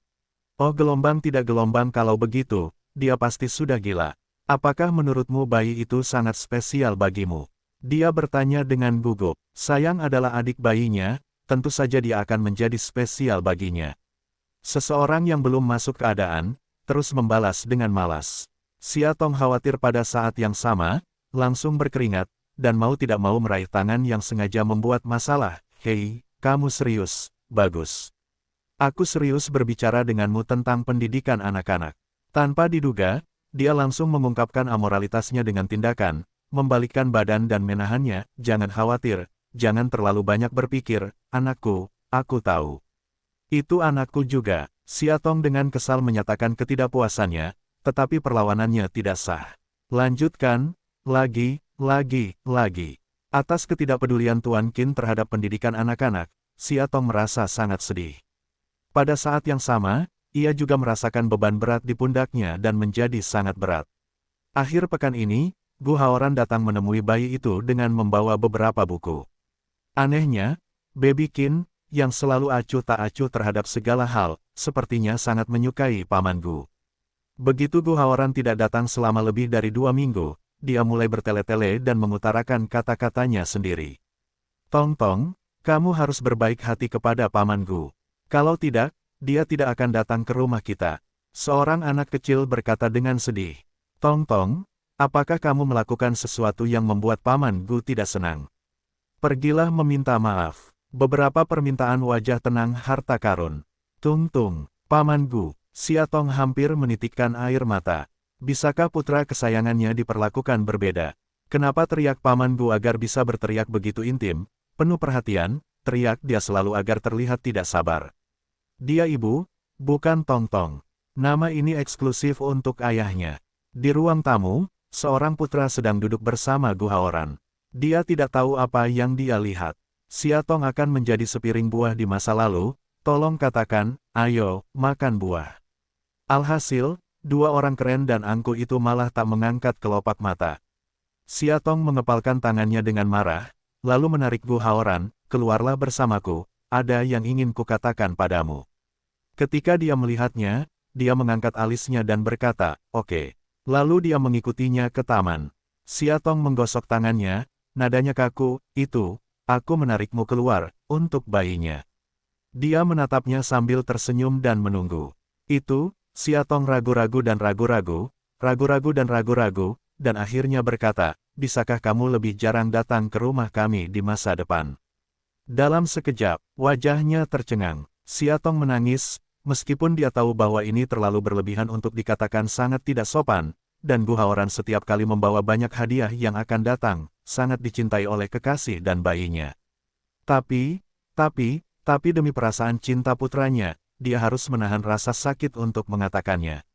Oh gelombang tidak gelombang kalau begitu, dia pasti sudah gila. Apakah menurutmu bayi itu sangat spesial bagimu? Dia bertanya dengan gugup. Sayang adalah adik bayinya, tentu saja dia akan menjadi spesial baginya. Seseorang yang belum masuk keadaan, terus membalas dengan malas. Xiatong khawatir pada saat yang sama, langsung berkeringat, dan mau tidak mau meraih tangan yang sengaja membuat masalah. Hei, kamu serius? Bagus. Aku serius berbicara denganmu tentang pendidikan anak-anak. Tanpa diduga, dia langsung mengungkapkan amoralitasnya dengan tindakan, membalikkan badan dan menahannya. Jangan khawatir, jangan terlalu banyak berpikir, anakku, aku tahu. Itu anakku juga. Xiatong dengan kesal menyatakan ketidakpuasannya, tetapi perlawanannya tidak sah. Lanjutkan, lagi. Atas ketidakpedulian Tuan Qin terhadap pendidikan anak-anak, Xiatong merasa sangat sedih. Pada saat yang sama, ia juga merasakan beban berat di pundaknya dan menjadi sangat berat. Akhir pekan ini, Gu Haoran datang menemui bayi itu dengan membawa beberapa buku. Anehnya, Baby Qin, yang selalu acuh tak acuh terhadap segala hal, sepertinya sangat menyukai Paman Gu. Begitu Gu Haoran tidak datang selama lebih dari 2 minggu, dia mulai bertele-tele dan mengutarakan kata-katanya sendiri. Tong Tong, kamu harus berbaik hati kepada Paman Gu. Kalau tidak, dia tidak akan datang ke rumah kita. Seorang anak kecil berkata dengan sedih. Tong Tong, apakah kamu melakukan sesuatu yang membuat Paman Gu tidak senang? Pergilah meminta maaf. Beberapa permintaan wajah tenang harta karun. Tung Tung, Paman Gu, Siatong hampir menitikkan air mata. Bisakah putra kesayangannya diperlakukan berbeda? Kenapa teriak Paman Gu agar bisa berteriak begitu intim, penuh perhatian, teriak dia selalu agar terlihat tidak sabar. Dia ibu, bukan Tong Tong. Nama ini eksklusif untuk ayahnya. Di ruang tamu, seorang putra sedang duduk bersama Gu Haoran. Dia tidak tahu apa yang dia lihat. Siatong akan menjadi sepiring buah di masa lalu, tolong katakan, ayo, makan buah. Alhasil, dua orang keren dan angku itu malah tak mengangkat kelopak mata. Siatong mengepalkan tangannya dengan marah, lalu menarik Gu Haoran, keluarlah bersamaku, ada yang ingin kukatakan padamu. Ketika dia melihatnya, dia mengangkat alisnya dan berkata, oke. Lalu dia mengikutinya ke taman. Siatong menggosok tangannya, nadanya kaku, itu, aku menarikmu keluar, untuk bayinya. Dia menatapnya sambil tersenyum dan menunggu. Itu, Siatong ragu-ragu dan ragu-ragu, ragu-ragu dan ragu-ragu, dan akhirnya berkata, bisakah kamu lebih jarang datang ke rumah kami di masa depan? Dalam sekejap, wajahnya tercengang. Siatong menangis, meskipun dia tahu bahwa ini terlalu berlebihan untuk dikatakan sangat tidak sopan, dan Gu Haoran setiap kali membawa banyak hadiah yang akan datang, sangat dicintai oleh kekasih dan bayinya. Tapi demi perasaan cinta putranya, dia harus menahan rasa sakit untuk mengatakannya.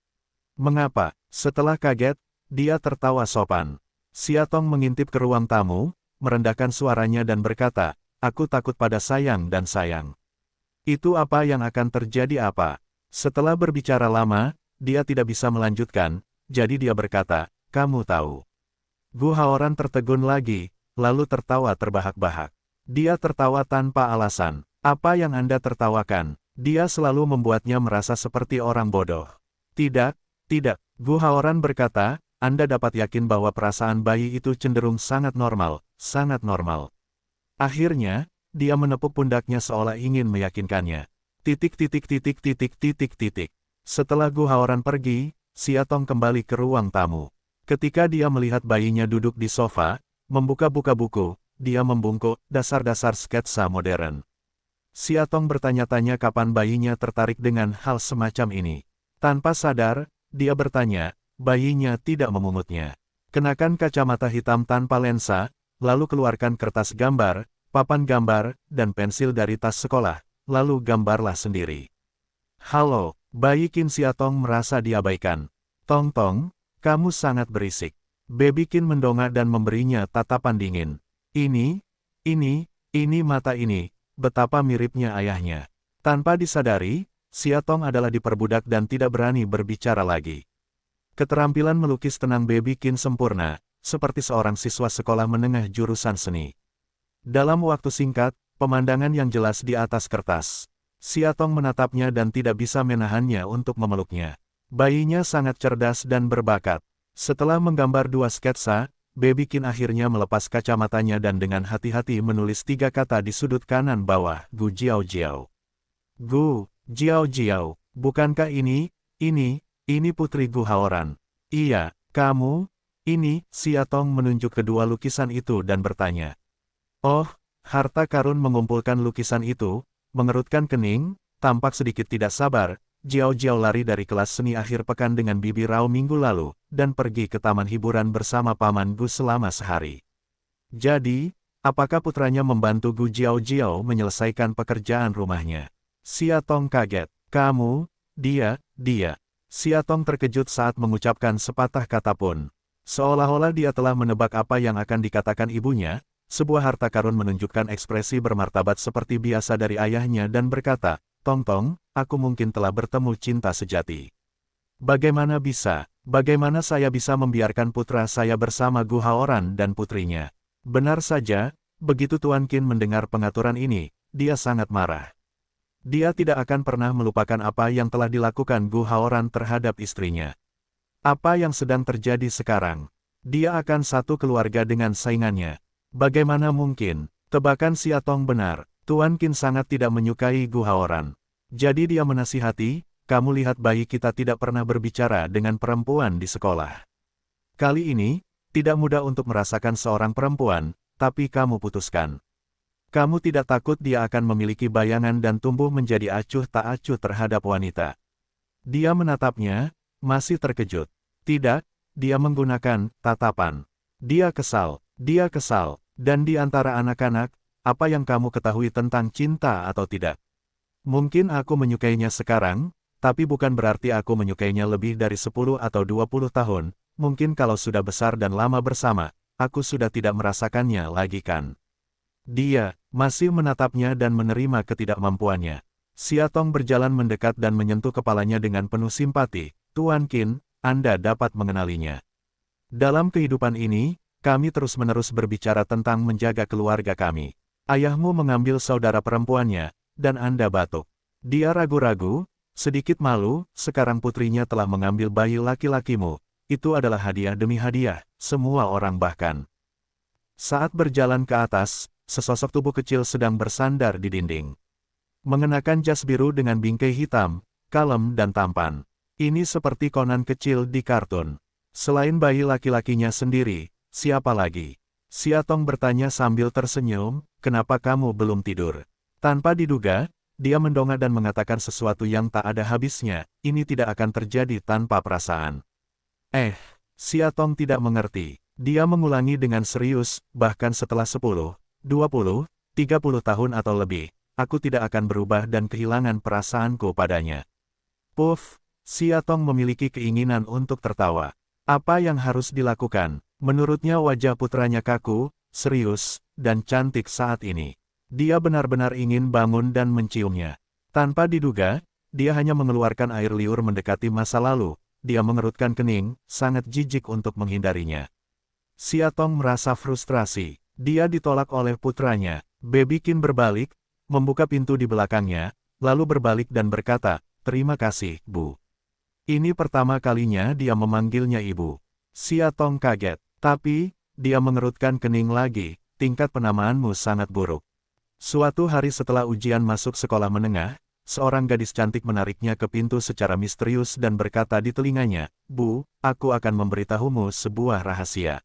Mengapa? Setelah kaget, dia tertawa sopan. Siatong mengintip ke ruang tamu, merendahkan suaranya dan berkata, aku takut pada sayang dan sayang. Itu apa yang akan terjadi apa? Setelah berbicara lama, dia tidak bisa melanjutkan, jadi dia berkata, kamu tahu. Gu Haoran tertegun lagi, lalu tertawa terbahak-bahak. Dia tertawa tanpa alasan. Apa yang Anda tertawakan? Dia selalu membuatnya merasa seperti orang bodoh. Tidak, Gu Haoran berkata, Anda dapat yakin bahwa perasaan bayi itu cenderung sangat normal, sangat normal. Akhirnya, dia menepuk pundaknya seolah ingin meyakinkannya. Setelah Gu Haoran pergi, Siatong kembali ke ruang tamu. Ketika dia melihat bayinya duduk di sofa, membuka-buka buku, dia membungkuk, dasar-dasar sketsa modern. Siatong bertanya-tanya kapan bayinya tertarik dengan hal semacam ini. Tanpa sadar, dia bertanya, bayinya tidak memungutnya. Kenakan kacamata hitam tanpa lensa, lalu keluarkan kertas gambar, papan gambar, dan pensil dari tas sekolah, lalu gambarlah sendiri. Halo, bayi Qin. Siatong merasa diabaikan. Tong Tong, kamu sangat berisik. Baby Qin mendongak dan memberinya tatapan dingin. Ini mata ini, betapa miripnya ayahnya. Tanpa disadari, Siatong adalah diperbudak dan tidak berani berbicara lagi. Keterampilan melukis tenang Baby Qin sempurna, seperti seorang siswa sekolah menengah jurusan seni. Dalam waktu singkat, pemandangan yang jelas di atas kertas. Siatong menatapnya dan tidak bisa menahannya untuk memeluknya. Bayinya sangat cerdas dan berbakat. Setelah menggambar 2 sketsa, Baby Qin akhirnya melepas kacamatanya dan dengan hati-hati menulis 3 kata di sudut kanan bawah, Gu Jiao Jiao. Gu Jiao Jiao, bukankah ini putri Gu Haoran? Iya, kamu, ini, Siatong menunjuk kedua lukisan itu dan bertanya. Oh, harta karun mengumpulkan lukisan itu, mengerutkan kening, tampak sedikit tidak sabar, Jiao Jiao lari dari kelas seni akhir pekan dengan Bibi Rao minggu lalu, dan pergi ke taman hiburan bersama Paman Gu selama sehari. Jadi, apakah putranya membantu Gu Jiao Jiao menyelesaikan pekerjaan rumahnya? Siatong kaget. Kamu, dia. Siatong terkejut saat mengucapkan sepatah kata pun. Seolah-olah dia telah menebak apa yang akan dikatakan ibunya. Sebuah harta karun menunjukkan ekspresi bermartabat seperti biasa dari ayahnya dan berkata, Tong, aku mungkin telah bertemu cinta sejati. Bagaimana saya bisa membiarkan putra saya bersama Gu Haoran dan putrinya? Benar saja, begitu Tuan Qin mendengar pengaturan ini, dia sangat marah. Dia tidak akan pernah melupakan apa yang telah dilakukan Gu Haoran terhadap istrinya. Apa yang sedang terjadi sekarang? Dia akan satu keluarga dengan saingannya. Bagaimana mungkin? Tebakan Siatong benar, Tuan Qin sangat tidak menyukai Gu Haoran. Jadi dia menasihati, kamu lihat bayi kita tidak pernah berbicara dengan perempuan di sekolah. Kali ini, tidak mudah untuk merasakan seorang perempuan, tapi kamu putuskan. Kamu tidak takut dia akan memiliki bayangan dan tumbuh menjadi acuh tak acuh terhadap wanita. Dia menatapnya, masih terkejut. Tidak, dia menggunakan tatapan. Dia kesal, dan di antara anak-anak, apa yang kamu ketahui tentang cinta atau tidak? Mungkin aku menyukainya sekarang, tapi bukan berarti aku menyukainya lebih dari 10 atau 20 tahun, mungkin kalau sudah besar dan lama bersama, aku sudah tidak merasakannya lagi kan. Dia masih menatapnya dan menerima ketidakmampuannya. Siatong berjalan mendekat dan menyentuh kepalanya dengan penuh simpati. Tuan Qin, Anda dapat mengenalinya. Dalam kehidupan ini, kami terus-menerus berbicara tentang menjaga keluarga kami. Ayahmu mengambil saudara perempuannya, dan Anda batuk. Dia ragu-ragu, sedikit malu, sekarang putrinya telah mengambil bayi laki-lakimu. Itu adalah hadiah demi hadiah, semua orang bahkan. Saat berjalan ke atas, sesosok tubuh kecil sedang bersandar di dinding. Mengenakan jas biru dengan bingkai hitam, kalem dan tampan. Ini seperti Conan kecil di kartun. Selain bayi laki-lakinya sendiri, siapa lagi? Siatong bertanya sambil tersenyum, kenapa kamu belum tidur? Tanpa diduga, dia mendongak dan mengatakan sesuatu yang tak ada habisnya, ini tidak akan terjadi tanpa perasaan. Siatong tidak mengerti. Dia mengulangi dengan serius, bahkan setelah 10, 20, 30 tahun atau lebih, aku tidak akan berubah dan kehilangan perasaanku padanya. Puff, Siatong memiliki keinginan untuk tertawa. Apa yang harus dilakukan? Menurutnya wajah putranya kaku, serius, dan cantik saat ini. Dia benar-benar ingin bangun dan menciumnya. Tanpa diduga, dia hanya mengeluarkan air liur mendekati masa lalu. Dia mengerutkan kening, sangat jijik untuk menghindarinya. Siatong merasa frustrasi. Dia ditolak oleh putranya. Baby Qin berbalik, membuka pintu di belakangnya, lalu berbalik dan berkata, "Terima kasih, Bu." Ini pertama kalinya dia memanggilnya ibu. Siatong kaget, tapi, dia mengerutkan kening lagi, tingkat penamaanmu sangat buruk. Suatu hari setelah ujian masuk sekolah menengah, seorang gadis cantik menariknya ke pintu secara misterius dan berkata di telinganya, "Bu, aku akan memberitahumu sebuah rahasia."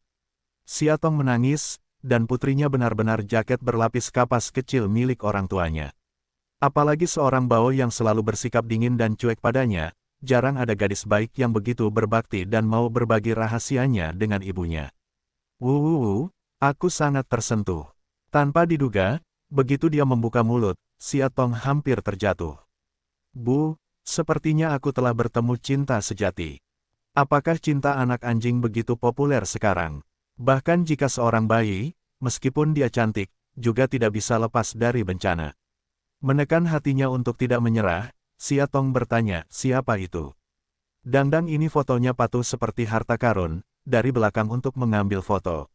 Siatong menangis, dan putrinya benar-benar jaket berlapis kapas kecil milik orang tuanya. Apalagi seorang bao yang selalu bersikap dingin dan cuek padanya, jarang ada gadis baik yang begitu berbakti dan mau berbagi rahasianya dengan ibunya. Aku sangat tersentuh. Tanpa diduga, begitu dia membuka mulut, Siatong hampir terjatuh. "Bu, sepertinya aku telah bertemu cinta sejati." Apakah cinta anak anjing begitu populer sekarang? Bahkan jika seorang bayi, meskipun dia cantik, juga tidak bisa lepas dari bencana. Menekan hatinya untuk tidak menyerah, Siatong bertanya, "Siapa itu?" "Dangdang ini fotonya patuh seperti harta karun," dari belakang untuk mengambil foto.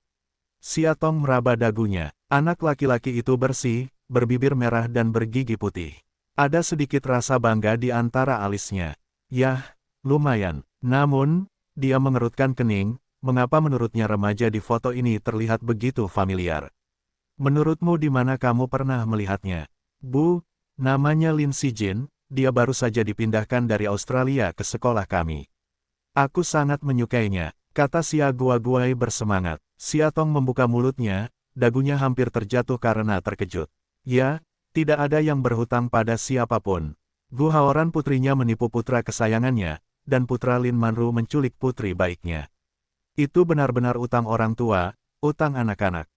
Siatong meraba dagunya. Anak laki-laki itu bersih, berbibir merah dan bergigi putih. Ada sedikit rasa bangga di antara alisnya. Yah, lumayan. Namun, dia mengerutkan kening, mengapa menurutnya remaja di foto ini terlihat begitu familiar. "Menurutmu di mana kamu pernah melihatnya?" "Bu, namanya Lin Sijin, dia baru saja dipindahkan dari Australia ke sekolah kami. Aku sangat menyukainya," kata Sia Guaguai bersemangat. Siatong membuka mulutnya, dagunya hampir terjatuh karena terkejut. Ya, tidak ada yang berhutang pada siapapun. Gu Haoran putrinya menipu putra kesayangannya, dan putra Lin Manru menculik putri baiknya. Itu benar-benar utang orang tua, utang anak-anak.